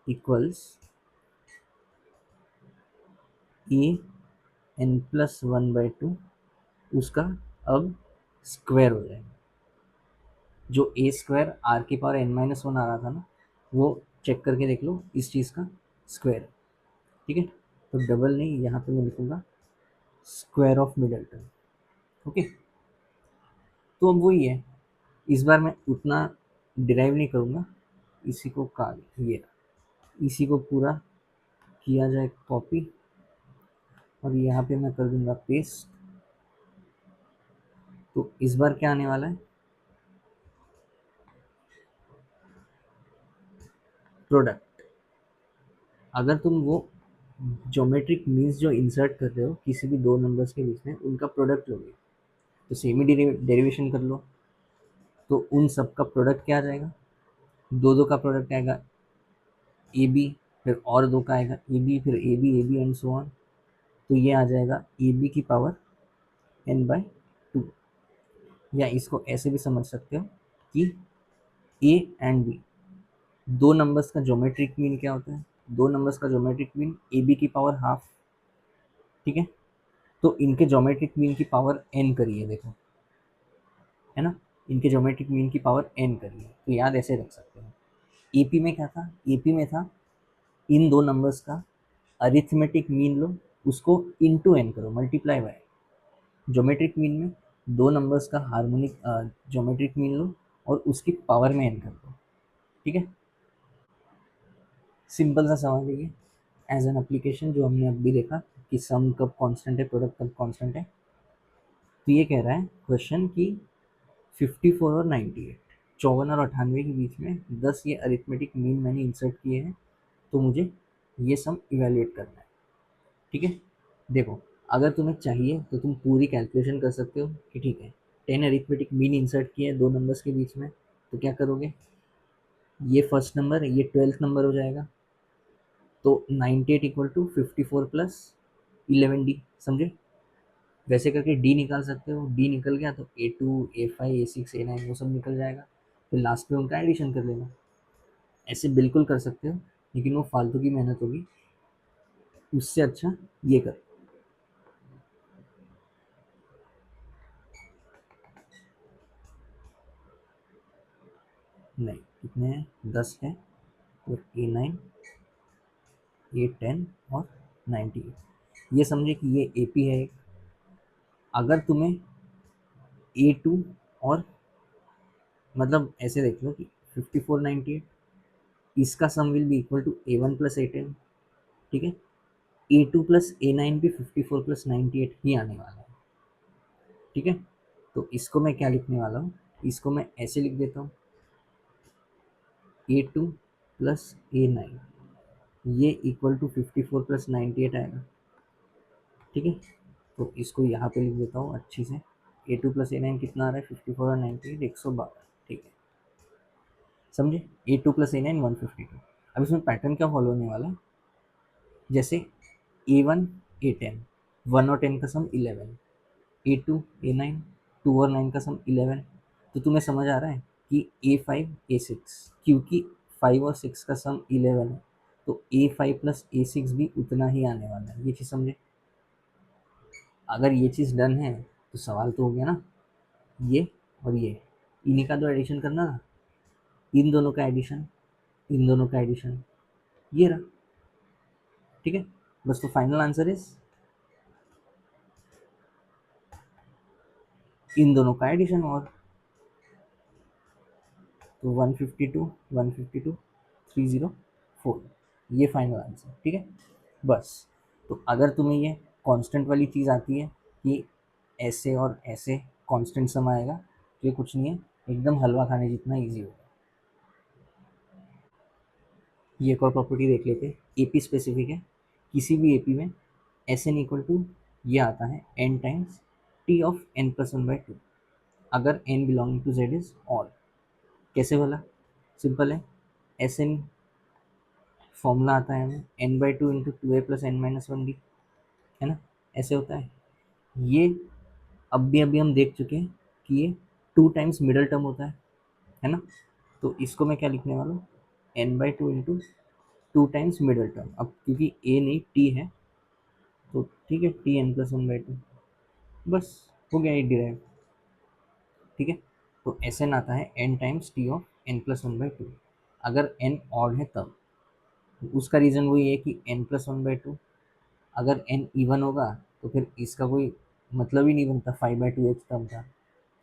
equals A n+1/2, उसका अब स्क्वायर हो जाएगा। जो A² R⁻n-1 आ रहा था ना, वो चेक करके देख लो, इस चीज़ का स्क्वायर। ठीक है, तो डबल नहीं, यहाँ पे मैं लिखूँगा square of middle term. Okay, तो अब वही है, इस बार मैं उतना डिराइव नहीं करूँगा। इसी को ये इसी को पूरा किया जाए कॉपी, और यहाँ पे मैं कर दूंगा पेस्ट। तो इस बार क्या आने वाला है? प्रोडक्ट। अगर तुम वो ज्योमेट्रिक मीन्स जो इंसर्ट कर रहे हो किसी भी दो नंबर्स के बीच में, उनका प्रोडक्ट लोगे तो सेमी डेरिवेशन कर लो, तो उन सब का प्रोडक्ट क्या आ जाएगा? दो दो का प्रोडक्ट आएगा ए बी, फिर और दो का आएगा ए बी, फिर a b and so on. तो ये आ जाएगा ए बी की पावर n/2। या इसको ऐसे भी समझ सकते हो कि ए एंड बी, दो नंबर्स का ज्योमेट्रिक मीन क्या होता है? दो नंबर्स का ज्योमेट्रिक मीन ए बी की पावर हाफ। ठीक है, तो इनके ज्योमेट्रिक मीन की पावर n करिए, देखो, है ना। इनके ज्योमेट्रिक मीन की पावर n करिए, तो याद ऐसे रख सकते हो। एपी में क्या था? एपी में था इन दो नंबर्स का अरिथमेटिक मीन लो, उसको इंटू एन करो, मल्टीप्लाई बाय। ज्योमेट्रिक मीन में दो नंबर्स का हार्मोनिक ज्योमेट्रिक मीन लो और उसकी पावर में एन कर दो। ठीक है, सिंपल सा सवाल है ये, एज एन एप्लीकेशन जो हमने अभी देखा कि सम कब कांस्टेंट है, प्रोडक्ट कब कांस्टेंट है। तो ये कह रहा है क्वेश्चन कि 54 और 98, 54 और 98 के बीच में 10 ये अरिथमेटिक मीन मैंने इंसर्ट किए हैं, तो मुझे ये सम इवेल्युएट करना है। ठीक है, देखो, अगर तुम्हें चाहिए तो तुम पूरी कैलकुलेशन कर सकते हो कि ठीक है 10 अरिथमेटिक मीन इंसर्ट किए हैं दो नंबर्स के बीच में, तो क्या करोगे? ये फर्स्ट नंबर, ये 12th नंबर हो जाएगा, तो 98 इक्वल टू 54 प्लस 11D, समझे? वैसे करके डी निकाल सकते हो, डी निकल गया तो A2, A5, A6, A9 वो सब निकल जाएगा, फिर लास्ट में उनका एडिशन कर लेना। ऐसे बिल्कुल कर सकते हो, लेकिन वो फालतू की मेहनत होगी, उससे अच्छा ये कर। नहीं, कितने हैं, 10 है, और A9, A10 और 98, ये समझे कि ये AP है एक। अगर तुम्हें A2 और मतलब ऐसे देख लो कि 5498, इसका sum will be equal to A1 plus A10, ठीक है। A2 प्लस A9 भी 54 प्लस 98 ही आने वाला है, ठीक है। तो इसको मैं क्या लिखने वाला हूँ, इसको मैं ऐसे लिख देता हूँ, A2 प्लस A9 ये इक्वल टू 54 प्लस 98 आएगा, ठीक है। तो इसको यहाँ पे लिख देता हूँ अच्छी से। A2 प्लस A9 कितना आ रहा है, 54 और 98, 112, ठीक है। समझे, A2 प्लस A9 152। अब इसमें पैटर्न क्या फॉलो होने वाला है, जैसे A1 A10, 1 और 10 का सम 11, A2 A9, 2 और 9 का सम 11। तो तुम्हें समझ आ रहा है कि A5 A6, क्योंकि 5 और 6 का सम 11 है, तो A5 प्लस A6 भी उतना ही आने वाला है, ये चीज़ समझे। अगर ये चीज़ डन है तो सवाल तो हो गया ना, ये और ये, इन्हीं का तो एडिशन करना था, इन दोनों का एडिशन, इन दोनों का एडिशन, ये रहा, ठीक है। बस तो फाइनल आंसर इज इन दोनों का एडिशन, और तो 152 152 304, ये फाइनल आंसर, ठीक है। बस, तो अगर तुम्हें ये कांस्टेंट वाली चीज़ आती है कि ऐसे और ऐसे कांस्टेंट सम आएगा, तो ये कुछ नहीं है, एकदम हलवा खाने जितना इजी होगा। ये एक और प्रॉपर्टी देख लेते हैं, एपी स्पेसिफिक है, किसी भी एपी में एस एन इक्वल टू ये आता है N times T of N plus one by two, अगर N belonging to Z is all. कैसे बोला, सिंपल है, एस एन फॉर्मूला आता है हमें n by two into two A plus N minus one d, है ना, ऐसे होता है। ये अभी हम देख चुके हैं कि ये टू टाइम्स मिडल टर्म होता है ना। तो इसको मैं क्या लिखने वाला हूँ, n by two into two times middle term, अब क्योंकि ए नहीं टी है, तो ठीक है, t n plus one by two, बस हो गया ये डिराइव, ठीक है। तो एस एन आता है N times T of N plus one by two, अगर एन ऑड है तब, उसका रीज़न वही है कि n plus one by two, अगर एन इवन होगा तो फिर इसका कोई मतलब ही नहीं बनता, 5/2 टर्म का,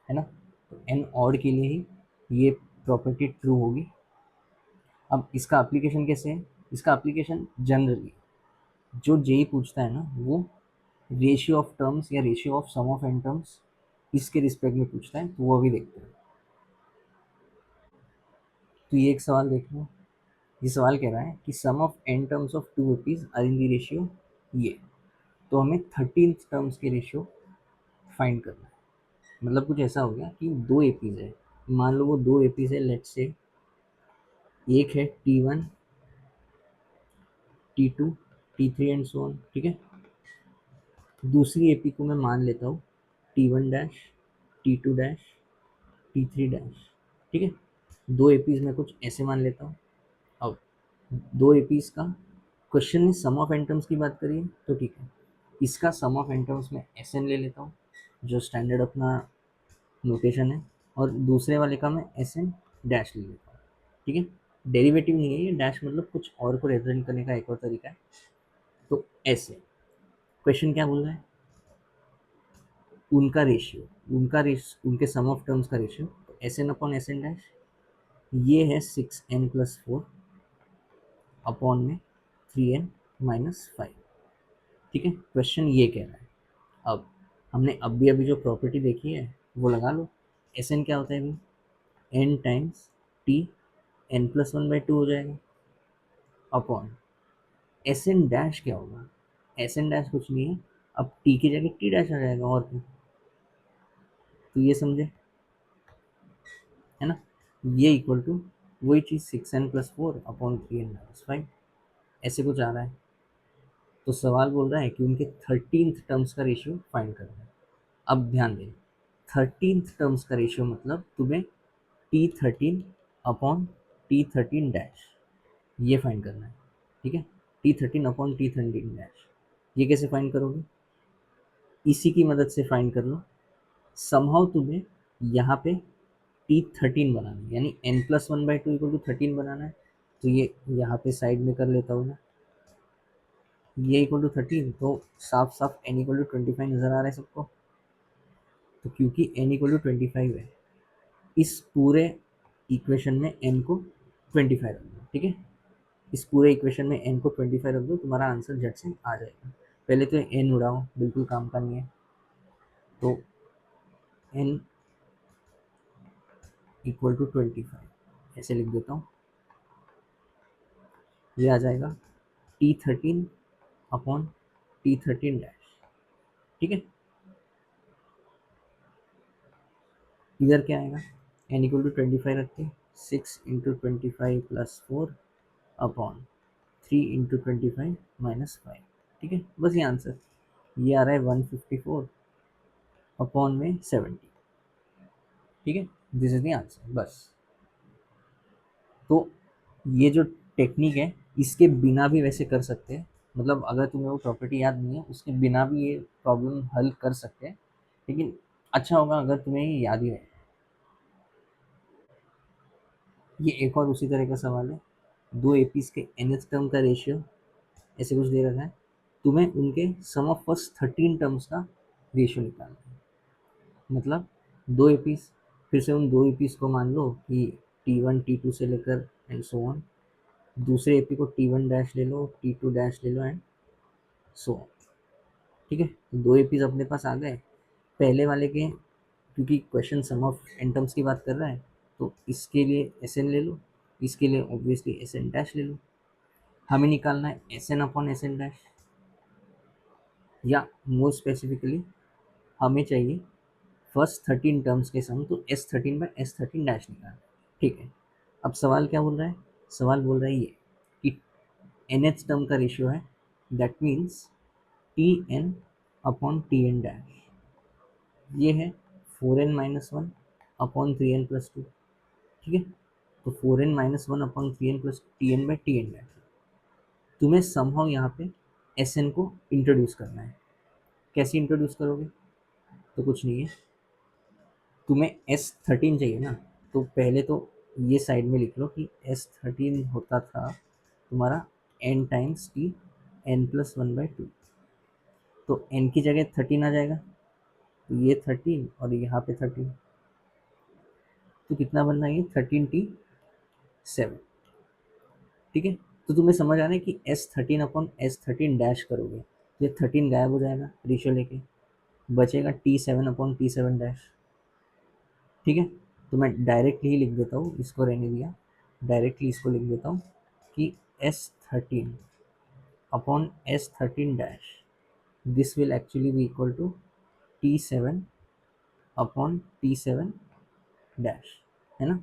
है ना। तो एन ऑड के लिए ही ये प्रॉपर्टी ट्रू होगी। अब इसका एप्लीकेशन कैसे है, इसका एप्लीकेशन जनरली जो जेई पूछता है ना, वो रेशियो ऑफ टर्म्स या ratio of sum of N terms इसके रिस्पेक्ट में पूछता है, तो वो अभी देखते हैं। तो ये एक सवाल देख लो, ये सवाल कह रहा है कि sum of N terms of two APs are in the ratio ये, तो हमें 13 टर्म्स के रेशियो फाइंड करना है। मतलब कुछ ऐसा हो गया कि दो एपीज है, मान लो वो दो एपीज है, लेट्स से एक है T1 T2 T3 and so on, ठीक है। दूसरी एपी को मैं मान लेता हूँ T1 dash T2 dash T3 dash, ठीक है। दो एपीज में कुछ ऐसे मान लेता हूँ। अब दो एपीज का क्वेश्चन में सम ऑफ एंटम्स की बात करिए तो ठीक है, इसका सम ऑफ एंटम्स में एस एन ले लेता हूँ, जो स्टैंडर्ड अपना नोटेशन है, और दूसरे वाले का मैं एस एन डैश ले लेता हूँ, ठीक है। डेरिवेटिव नहीं है ये, डैश मतलब कुछ और को रिप्रेजेंट करने का एक और तरीका है। तो ऐसे क्वेश्चन क्या बोल रहा है, उनका रेशियो, उनके सम ऑफ टर्म्स का रेशियो, तो s n upon s n dash, ये है 6n+4 अपॉन में 3n-5, ठीक है। क्वेश्चन ये कह रहा है, अब हमने अभी अभी जो प्रॉपर्टी देखी है वो लगा लो। एस एन क्या होता है अभी, एन टाइम्स टी n+1/2 हो जाएगा, अपॉन एस एन डैश क्या होगा, एस एन डैश कुछ नहीं है, अब टी की जगह टी डैश आ जाएगा, और क्या। तो ये समझे, है ना, ये इक्वल टू वही चीज़ 6n+4 अपॉन 3n-5, ऐसे कुछ आ रहा है। तो सवाल बोल रहा है कि उनके 13th टर्म्स का रेशियो फाइंड करना है। अब ध्यान दें, 13th टर्म्स का रेशियो मतलब तुम्हें T13 अपॉन T13 डैश ये फाइंड करना है। ठीक है, T13 अपॉन T13 डैश। ये कैसे फाइंड करोगे? इसी की मदद से फाइंड कर लो। समहाउ तुम्हें यहाँ पे T13 बनाना है, यानी n+1/2 इक्वल टू 13 बनाना है। तो ये यहाँ पे साइड में कर लेता हूँ मैं, ये इक्वल टू 13, तो साफ साफ n इक्वल टू 25 नजर आ रहा है सबको। तो क्योंकि n इक्वल टू 25 है, इस पूरे इक्वेशन में n को 25 रख दो। ठीक है, इस पूरे इक्वेशन में n को 25 रख दो, तुम्हारा आंसर झट से आ जाएगा। पहले तो n उड़ाओ, बिल्कुल काम का नहीं है। तो n इक्वल टू 25 ऐसे लिख देता हूँ, ये आ जाएगा T13 अपॉन T13 डैश। ठीक है, इधर क्या आएगा? n इक्वल टू 25 रख के 6 into 25 plus 4 upon 3 into 25 minus 5। ठीक है, बस ये आंसर, ये आ रहा है 154 अपॉन में 70। ठीक है, दिस इज द आंसर बस। तो ये जो टेक्निक है, इसके बिना भी वैसे कर सकते हैं, मतलब अगर तुम्हें वो प्रॉपर्टी याद नहीं है, उसके बिना भी ये प्रॉब्लम हल कर सकते हैं, लेकिन अच्छा होगा अगर तुम्हें ये याद ही रहे। ये एक और उसी तरह का सवाल है, दो एपीज के nth टर्म का रेशियो ऐसे कुछ दे रखा है, तुम्हें उनके सम ऑफ फर्स्ट 13 टर्म्स का रेशियो निकालना है। मतलब दो एपीज, फिर से उन दो एपीज को मान लो कि T1 T2 से लेकर एंड सो ऑन, दूसरे एपी को T1 डैश ले लो, T2 डैश ले लो एंड सो ऑन। ठीक है, तो दो एपीज अपने पास आ गए। पहले वाले के, क्योंकि question sum of N terms की बात कर रहा है, तो इसके लिए एस एन ले लो, इसके लिए ऑब्वियसली एस एन डैश ले लो। हमें निकालना है s n upon s n dash, या मोर स्पेसिफिकली हमें चाहिए फर्स्ट 13 टर्म्स के सम, तो S13/S13 डैश निकालना। ठीक है, अब सवाल क्या बोल रहा है? सवाल बोल रहा है ये कि nth टर्म का रेशियो है, that means Tn upon Tn dash, ये है 4n-1 अपॉन 3n+2। ठीक है, तो 4n-1 upon 3n+ Tn/Tn dash. तुम्हें समहाउ यहाँ पे Sn को इंट्रोड्यूस करना है। कैसे इंट्रोड्यूस करोगे? तो कुछ नहीं है, तुम्हें S13 चाहिए ना, तो पहले तो ये साइड में लिख लो कि S13 होता था तुम्हारा n टाइम्स टी, n+1/2। तो n की जगह 13 आ जाएगा, तो ये 13 और यहाँ पे 13, तो कितना बनना है? ये 13T7। ठीक है, तो तुम्हें समझ आ रहा है कि S13 अपॉन S13 डैश करोगे तो ये 13 गायब हो जाएगा रेशियो लेके, बचेगा T7 अपॉन T7 डैश। ठीक है, तो मैं डायरेक्टली ही लिख देता हूँ, इसको रहने दिया, डायरेक्टली इसको लिख देता हूँ कि S13 upon S13 dash, this will actually be equal to T7 upon T7 dash, है ना?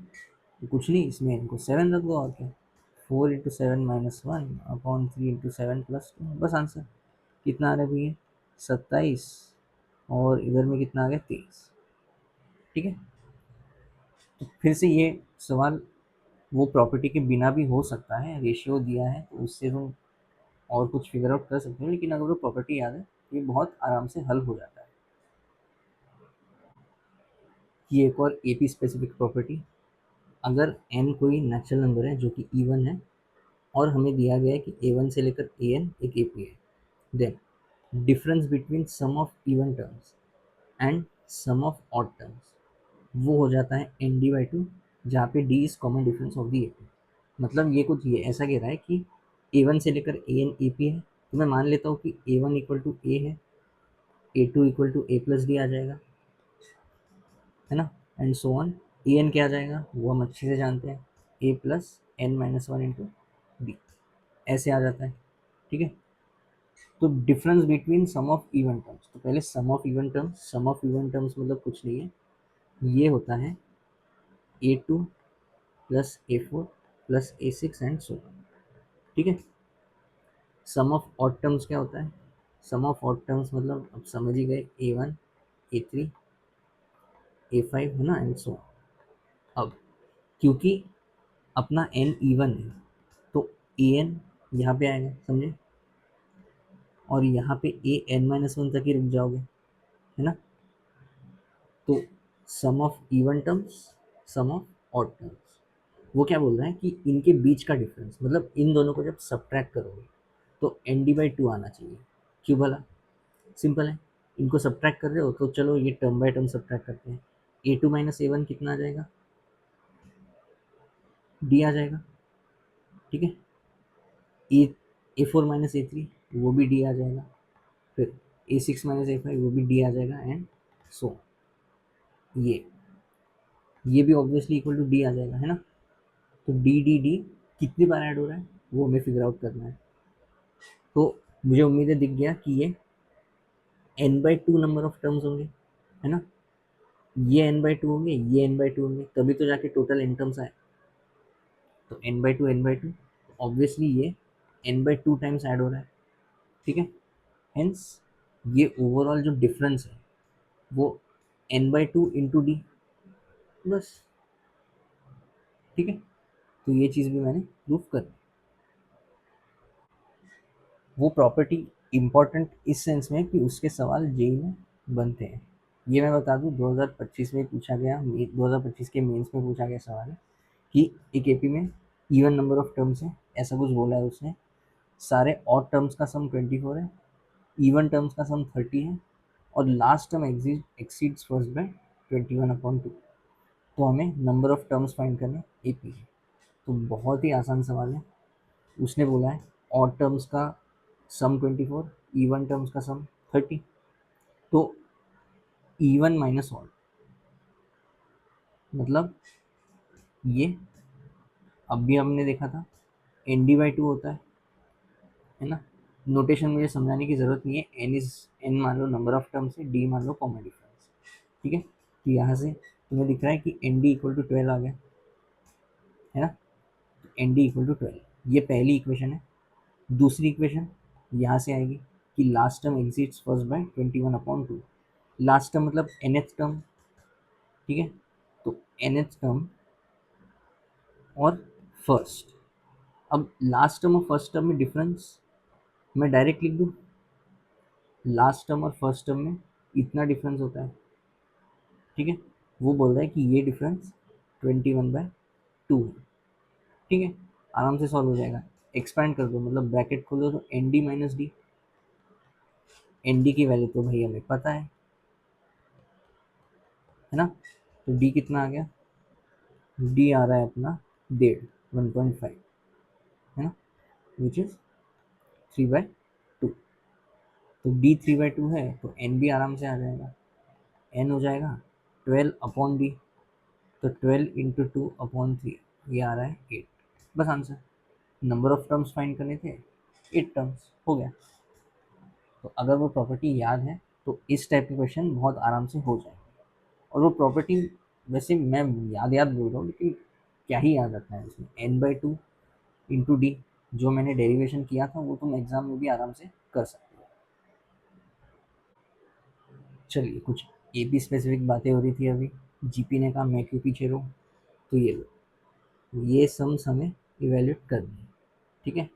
तो कुछ नहीं, इसमें इनको 7 रख दो और क्या, 4 × 7 - 1 अपॉन 3 × 7 + 2, बस आंसर। कितना आ रहा है भैया? 27, और इधर में कितना आ गया? 23। ठीक है, तो फिर से ये सवाल वो प्रॉपर्टी के बिना भी हो सकता है, रेशियो दिया है तो उससे तुम और कुछ फिगर आउट कर सकते हो, लेकिन अगर वो प्रॉपर्टी याद है ये बहुत आराम से हल हो जाता है। ये एक और एपी स्पेसिफिक प्रॉपर्टी, अगर n कोई नेचुरल नंबर है जो कि इवन है, और हमें दिया गया है कि a1 से लेकर an एक एपी है, then difference between sum of even terms and sum of odd terms वो हो जाता है ND/2, जहाँ पे D is common difference of the AP. मतलब ये कुछ ये ऐसा कह रहा है कि A1 से लेकर AN एपी है, तो मैं मान लेता हूँ कि A1 इक्वल टू ए है, A2 इक्वल टू A+D आ जाएगा, है ना, एंड सो ऑन। AN क्या आ जाएगा वो हम अच्छे से जानते हैं, A+n-1 इंटू डी, ऐसे आ जाता है। ठीक है, तो difference between sum of even terms, तो पहले sum of even terms, sum of even terms मतलब कुछ नहीं है, ये होता है A2 plus A4 plus A6 and so on. ठीक है, सम ऑफ ऑड टर्म्स क्या होता है? सम ऑफ ऑड टर्म्स मतलब अब समझ ही गए, A1 A3 A5, है ना, एंड सो ऑन। अब क्योंकि अपना n इवन है, तो an यहाँ पे आएगा, समझे? और यहाँ पे ए एन माइनस वन तक ही रुक जाओगे, है ना? तो sum of even terms, sum of odd terms, वो क्या बोल रहा है कि इनके बीच का डिफरेंस, मतलब इन दोनों को जब सब्ट्रैक्ट करोगे तो एन डी बाई टू आना चाहिए। क्यों भला? सिंपल है, इनको सब्ट्रैक्ट कर रहे हो तो चलो ये टर्म बाय टर्म सब्ट्रैक्ट करते हैं। ए टू माइनस ए वन कितना आ जाएगा? डी आ जाएगा, ठीक है। ए ए फोर माइनस ए थ्री, वो भी डी आ जाएगा। फिर ए सिक्स माइनस ए फाइव, वो भी डी आ जाएगा, एंड सो ये भी ऑब्वियसली इक्वल टू डी आ जाएगा, है ना? तो डी डी डी कितनी बार ऐड हो रहा है वो हमें फिगर आउट करना है। तो मुझे उम्मीद है दिख गया कि ये n by two number of terms होंगे, है ना? ये एन बाई टू होंगे, ये एन बाई टू होंगे, तभी तो जाके टोटल एन टर्म्स आए। तो एन बाई टू, ऑब्वियसली ये n by two times add हो रहा है, ठीक है। हेंस ये ओवरऑल जो डिफरेंस है वो n by two into d, बस, ठीक है। तो ये चीज़ भी मैंने प्रूफ कर दी। वो प्रॉपर्टी इम्पॉर्टेंट इस सेंस में कि उसके सवाल जेई में बनते हैं। ये मैं बता दूं 2025 में पूछा गया, 2025 के मेंस में पूछा गया सवाल है कि एक एपी में इवन नंबर ऑफ टर्म्स है, ऐसा कुछ बोला है उसने। सारे ऑड टर्म्स का सम 24 है, इवन टर्म्स का सम 30 है, और last term exceeds first by 21/2। तो हमें नंबर ऑफ टर्म्स फाइंड करना एपी है। तो बहुत ही आसान सवाल है। उसने बोला है ऑड टर्म्स का सम 24, इवन टर्म्स का सम 30। तो इवन माइनस ऑड मतलब ये अब भी हमने देखा था एन डी बाई टू होता है ना? नोटेशन मुझे समझाने की ज़रूरत नहीं है, एन इज एन मान लो नंबर ऑफ टर्म्स है, डी मान लो कॉमन डिफरेंस, ठीक है। तो यहाँ से तुम्हें दिख रहा है कि एन डी इक्वल टू 12 आ गया, है ना? एन डी इक्वल टू 12, ये पहली इक्वेशन है। दूसरी इक्वेशन यहाँ से आएगी कि last term exits first by 21/2। Last term मतलब nth टर्म, ठीक है। तो nth टर्म और फर्स्ट, अब लास्ट टर्म और फर्स्ट टर्म में डिफरेंस मैं डायरेक्ट लिख दूँ, लास्ट टर्म और फर्स्ट टर्म में इतना डिफरेंस होता है, ठीक है। वो बोल रहा है कि ये डिफरेंस 21/2 है, ठीक है। आराम से सॉल्व हो जाएगा। एक्सपैंड कर दो, मतलब ब्रैकेट खोल दो, तो n d minus d, n d की वैल्यू तो भाई हमें पता है ना? तो डी कितना आ गया? डी आ रहा है अपना 1.5, है ना, विच इज 3/2। तो डी 3/2 है तो एन भी आराम से आ जाएगा, एन हो जाएगा 12/d। तो 12 × 2/3, ये आ रहा है 8। बस answer. Number of terms find करने थे, 8 टर्म्स हो गया। तो अगर वो प्रॉपर्टी याद है तो इस टाइप के क्वेश्चन बहुत आराम से हो जाएंगे। और वो प्रॉपर्टी वैसे मैं याद याद बोल रहा हूँ, लेकिन क्या ही याद रखना है उसमें, n by two into d, जो मैंने डेरिवेशन किया था वो तुम एग्जाम में भी आराम से कर सकते हो। चलिए, कुछ ए पी स्पेसिफिक बातें हो रही थी अभी। जीपी ने कहा मैं क्यों पीछे रहूँ, तो ये लो, ये सम्स हमें इवेल्यूएट करनी है, ठीक है।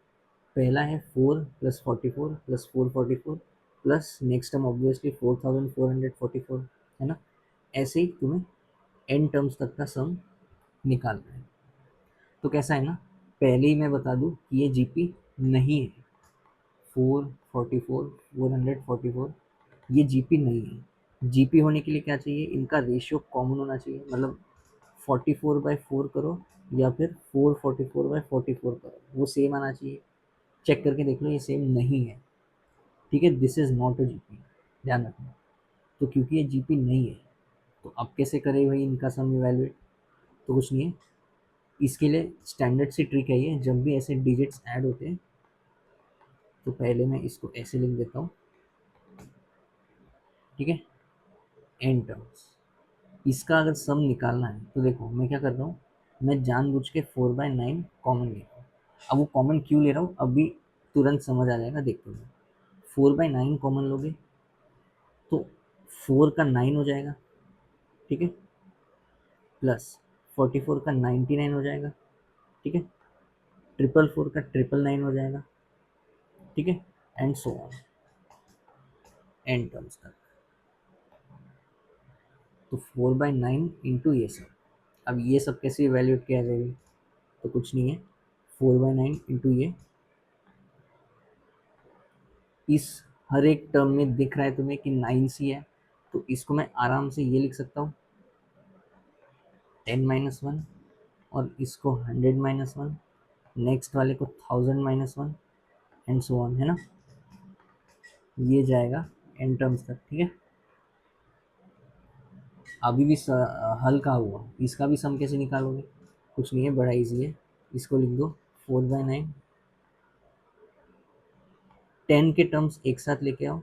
पहला है 4 + 44 + 444 प्लस नेक्स्ट टर्म ऑब्वियसली 4444, है ना? ऐसे ही तुम्हें एन टर्म्स तक का सम निकालना है। तो कैसा है ना, पहले ही मैं बता दूं कि ये जीपी नहीं है। 444 ये जीपी नहीं है। जीपी होने के लिए क्या चाहिए, इनका रेशियो कॉमन होना चाहिए, मतलब 44/4 करो या फिर 444/44 करो, वो सेम आना चाहिए। चेक करके देख लो, ये सेम नहीं है, ठीक है। This is not a GP, ध्यान रखना। तो क्योंकि ये जीपी नहीं है तो अब कैसे करें भाई इनका सम इवैल्यूएट? तो कुछ नहीं है, इसके लिए स्टैंडर्ड सी ट्रिक है ये। जब भी ऐसे डिजिट्स ऐड होते हैं तो पहले मैं इसको ऐसे लिख देता हूँ, ठीक है, एन टर्म्स। इसका अगर सम निकालना है तो देखो मैं क्या कर रहा हूँ, मैं जानबूझ के 4/9 कॉमन ले रहा हूँ। अब वो कॉमन क्यों ले रहा हूँ अभी तुरंत समझ आ जाएगा, देखते हो। 4/9 कॉमन लोगे तो 4 का 9 हो जाएगा, ठीक है, प्लस 44 का 99 हो जाएगा, ठीक है। 444 का 999 हो जाएगा, ठीक है, and so on, n terms तक। तो 4/9 इंटू ये सब, अब ये सब कैसे इवेल्यूएट किया जाएगा, तो कुछ नहीं है, 4/9 इंटू ये, इस हर एक टर्म में दिख रहा है तुम्हें कि 9c है, तो इसको मैं आराम से ये लिख सकता हूँ 10-1, और इसको 100-1, नेक्स्ट वाले को 1000-1, एंड सो ऑन, है ना। ये जाएगा एन टर्म्स तक, ठीक है। अभी भी हल का हुआ, इसका भी सम कैसे निकालोगे, कुछ नहीं है, बड़ा इजी है, इसको लिख दो 4/9, 10 के टर्म्स एक साथ लेके आओ,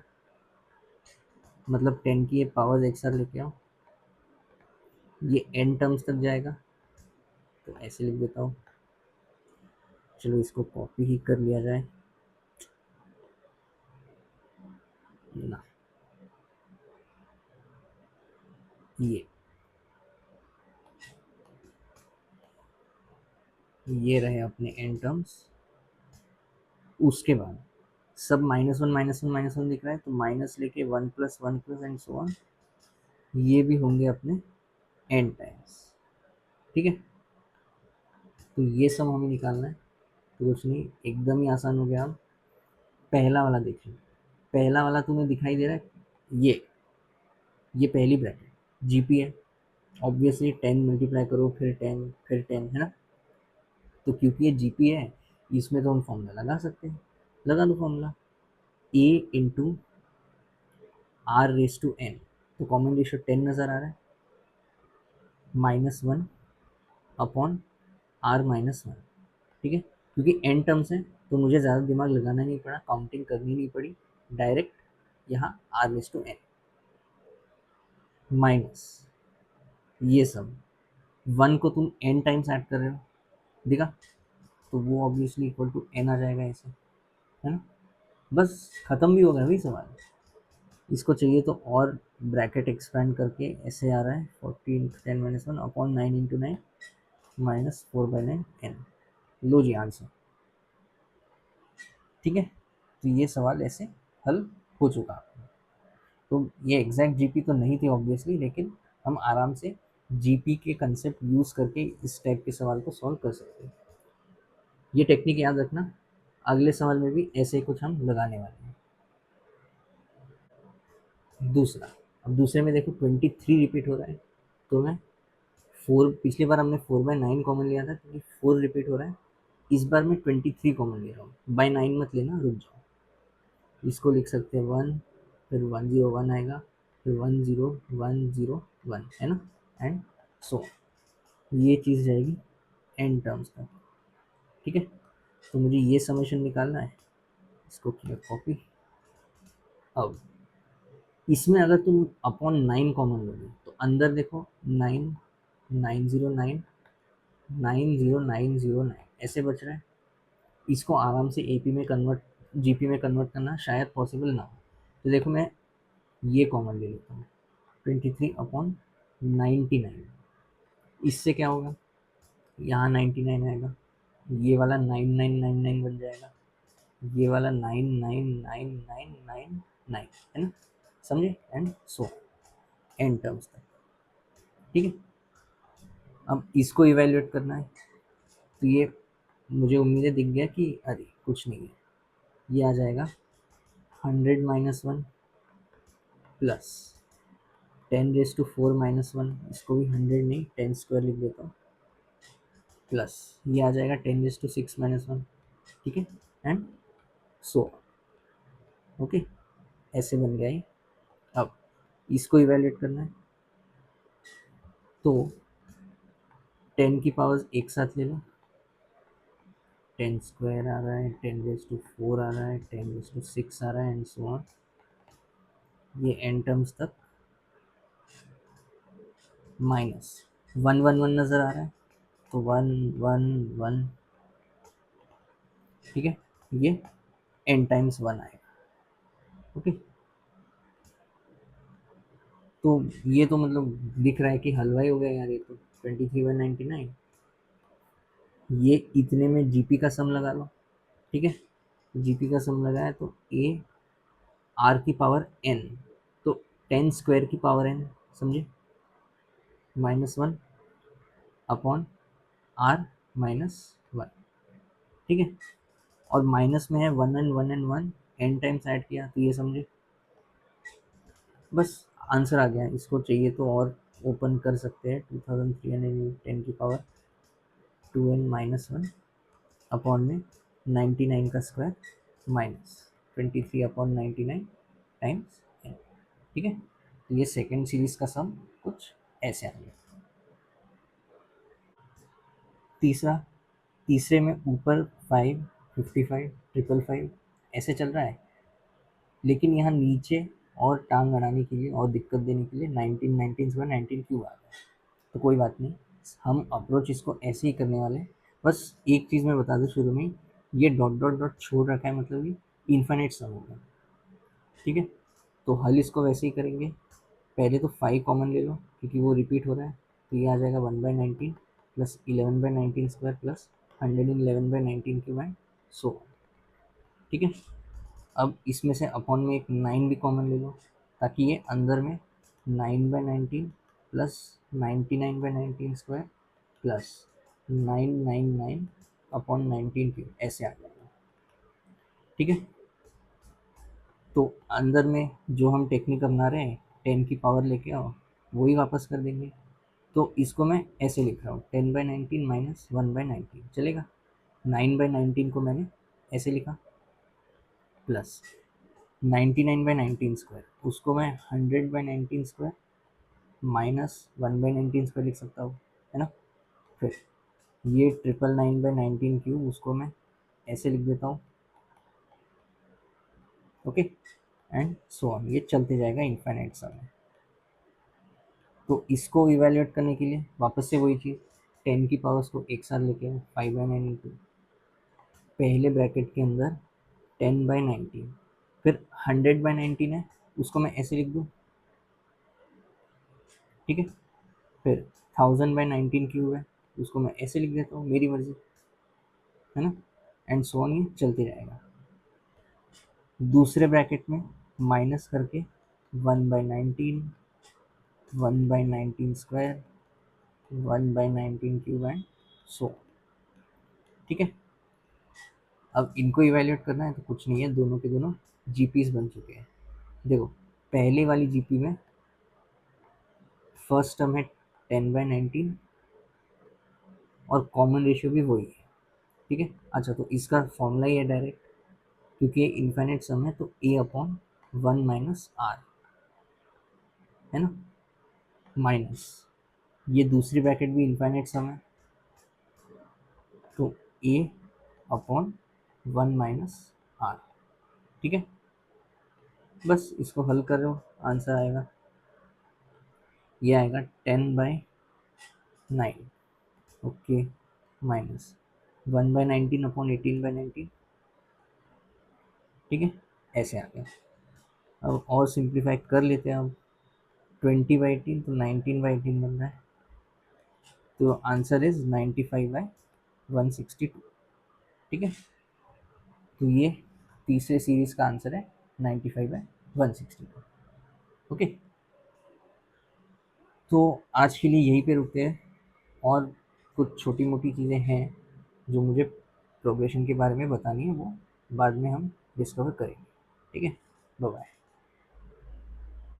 मतलब 10 की ये पावर्स एक साथ लेके आओ, ये एन टर्म्स तक जाएगा, तो ऐसे लिख देता हूँ, चलो इसको कॉपी ही कर लिया जाए ना, ये रहे अपने एन टर्म्स। उसके बाद सब -1 दिख रहा है, तो माइनस लेके 1+1+ एंड सो ऑन, ये भी होंगे अपने एन टाइम्स, ठीक है। तो ये सब हमें निकालना है, तो कुछ नहीं, एकदम ही आसान हो गया। अब पहला वाला देखिए, पहला वाला तुम्हें दिखाई दे रहा है, ये पहली ब्रैकेट जीपी है, ऑब्वियसली 10 मल्टीप्लाई करो, फिर 10, फिर 10, है ना। तो क्योंकि ये जीपी है, इसमें तो हम फॉर्मूला लगा सकते हैं, लगा दो formula, a into r raise to n, तो कॉमन रेशियो 10 नज़र आ रहा है, -1 अपॉन r-1, ठीक है। क्योंकि एन टर्म्स है, तो मुझे ज़्यादा दिमाग लगाना नहीं पड़ा, काउंटिंग करनी नहीं पड़ी, डायरेक्ट यहाँ r raise to n minus ये सब, 1 को तुम एन टाइम्स ऐड कर रहे हो, देखा, तो वो ऑब्वियसली इक्वल टू एन आ जाएगा ऐसे, है ना। बस खत्म भी हो गया भाई सवाल। इसको चाहिए तो और ब्रैकेट एक्सपेंड करके ऐसे आ रहा है 40 इंटू 10-1 अपॉन 9 इंटू 9 -4/9 एन, लो जी आंसर, ठीक है। तो ये सवाल ऐसे हल हो चुका। तो ये एग्जैक्ट जीपी तो नहीं थी ऑब्वियसली, लेकिन हम आराम से जीपी के कंसेप्ट यूज़ करके इस टाइप के सवाल को सॉल्व कर सकते हैं। ये टेक्निक याद रखना, अगले सवाल में भी ऐसे ही कुछ हम लगाने वाले हैं। दूसरा, अब दूसरे में देखो 23 रिपीट हो रहा है, तो मैं 4, पिछली बार हमने 4/9 कॉमन लिया था, क्योंकि 4 रिपीट हो रहा है, इस बार मैं 23 कॉमन ले रहा हूँ, बाय 9 मत लेना, रुक जाओ, इसको लिख सकते हैं 1, फिर 101 आएगा, फिर 10101, है ना, एंड सो ये चीज़ जाएगी एन टर्म्स तक, ठीक है। तो मुझे ये समेशन निकालना है, इसको किया कॉपी। अब इसमें अगर तुम अपॉन 9 कॉमन लोगे, तो अंदर देखो 9, 909, 90909 ऐसे बच रहा है, इसको आराम से एपी में कन्वर्ट, जीपी में कन्वर्ट करना शायद पॉसिबल ना हो, तो देखो मैं ये कॉमन ले लेता हूँ, 23/99, इससे क्या होगा, यहाँ 99 आएगा, ये वाला 9999 बन जाएगा, ये वाला 99999, है ना, समझे, एंड सो एन टर्म्स तक, ठीक है। अब इसको इवेल्युएट करना है, तो ये मुझे उम्मीद है दिख गया कि अरे कुछ नहीं है, ये आ जाएगा 100-1 प्लस 10⁻⁴ - 1, इसको भी 100 नहीं 10 स्क्वायर लिख देता हूँ, प्लस ये आ जाएगा 10⁻⁶ - 1, ठीक है, एंड सो ओके, ऐसे बन गया ये। अब इसको इवेल्युएट करना है, तो 10 की पावर्स एक साथ ले लो, 10 स्क्वायर आ रहा है, 10⁻⁴ आ रहा है, 10⁻⁶ आ रहा है, एंड सो ऑन, ये एन टर्म्स तक, माइनस 111 नज़र आ रहा है, तो 111, ठीक है, ये एन टाइम्स 1 आएगा, ओके। तो ये तो मतलब दिख रहा है कि हलवाई हो गया यार, ये तो 23/99, ये इतने में जीपी का सम लगा लो, ठीक है। जीपी का सम लगाया तो ए आर की पावर एन, तो 10 स्क्वायर की पावर एन, समझे, -1 अपॉन आर -1, ठीक है। और माइनस में है 1 एन टाइम्स ऐड किया तो ये समझे, बस आंसर आ गया। इसको चाहिए तो और ओपन कर सकते हैं, 2310 की पावर 2n-1 अपॉन में 99 का स्क्वायर -23/99 टाइम्स n, ठीक है। तो ये सेकेंड सीरीज का सम कुछ ऐसे आ गया। तीसरा, तीसरे में ऊपर 5, 55, 555 ऐसे चल रहा है, लेकिन यहाँ नीचे और टांग अड़ाने के लिए और दिक्कत देने के लिए 19 से 19 क्यों आ गया। तो कोई बात नहीं, हम अप्रोच इसको ऐसे ही करने वाले हैं। बस एक चीज़ मैं बता दूँ शुरू में ही, ये डॉट डॉट डॉट छोड़ रखा है, मतलब ये इन्फिनिट सम होगा, ठीक है। तो हल इसको वैसे ही करेंगे, पहले तो 5 कॉमन ले लो क्योंकि वो रिपीट हो रहा है, तो ये आ जाएगा 1/19 प्लस 11/19 स्क्वायर प्लस 111/19 के बाय 100, ठीक है। अब इसमें से अपॉन में एक 9 भी कॉमन ले लो, ताकि ये अंदर में 9/19 plus 99/19 square plus 999 upon 19 cube ऐसे आ जाएगा, ठीक है। तो अंदर में जो हम टेक्निक अपना रहे हैं, 10 की पावर लेके आओ, वही वापस कर देंगे। तो इसको मैं ऐसे लिख रहा हूँ, 10/19 माइनस 1/19 चलेगा। 9/19 को मैंने ऐसे लिखा, प्लस 99/19 स्क्वायर, उसको मैं 100/19 स्क्वायर माइनस 1/19 स्क्वायर लिख सकता हूँ, है ना। फिर ये 999/19 क्यूब, उसको मैं ऐसे लिख देता हूँ, ओके। एंड सो ऑन, ये चलते जाएगा इनफाइनाइट समय। तो इसको इवेल्युएट करने के लिए वापस से वही चीज़, 10 की पावर्स को एक साथ लेके 5/9 इंटू पहले ब्रैकेट के अंदर 10/19, फिर 100/19 है, उसको मैं ऐसे लिख दूँ, ठीक है। फिर 1000/19 क्यूब है, उसको मैं ऐसे लिख देता हूँ, मेरी मर्जी, है ना। एंड सो ऑन, ये चलते जाएगा। दूसरे ब्रैकेट में माइनस करके 1/19, 1/19 स्क्वायर, 1/19 क्यूब एंड सो, ठीक है। अब इनको इवेल्युएट करना है तो कुछ नहीं है, दोनों के दोनों जीपीस बन चुके हैं। देखो, पहले वाली जीपी में फर्स्ट टर्म है 10/19 और कॉमन रेशियो भी वही है, ठीक है। अच्छा, तो इसका फॉर्मूला ही है डायरेक्ट, क्योंकि ये इन्फाइनाइट सम है तो ए अपॉन 1 माइनस आर, है ना, माइनस ये दूसरी ब्रैकेट भी इन्फाइनाइट सम है, तो ए अपॉन 1 माइनस आर, ठीक है। बस इसको हल करो, आंसर आएगा, ये आएगा 10/9, ओके, माइनस 1/19 अपॉन 18/19, ठीक है। ऐसे आ गया। अब और सिंप्लीफाई कर लेते हैं। अब 20/18 तो 19/18 बन रहा है, तो आंसर इज 95/162, ठीक है। तो ये तीसरे सीरीज का आंसर है 95/162, ओके। तो आज के लिए यहीं पे रुकते हैं, और कुछ छोटी मोटी चीज़ें हैं जो मुझे प्रोग्रेशन के बारे में बतानी है, वो बाद में हम डिस्कवर करेंगे, ठीक है। Bye bye.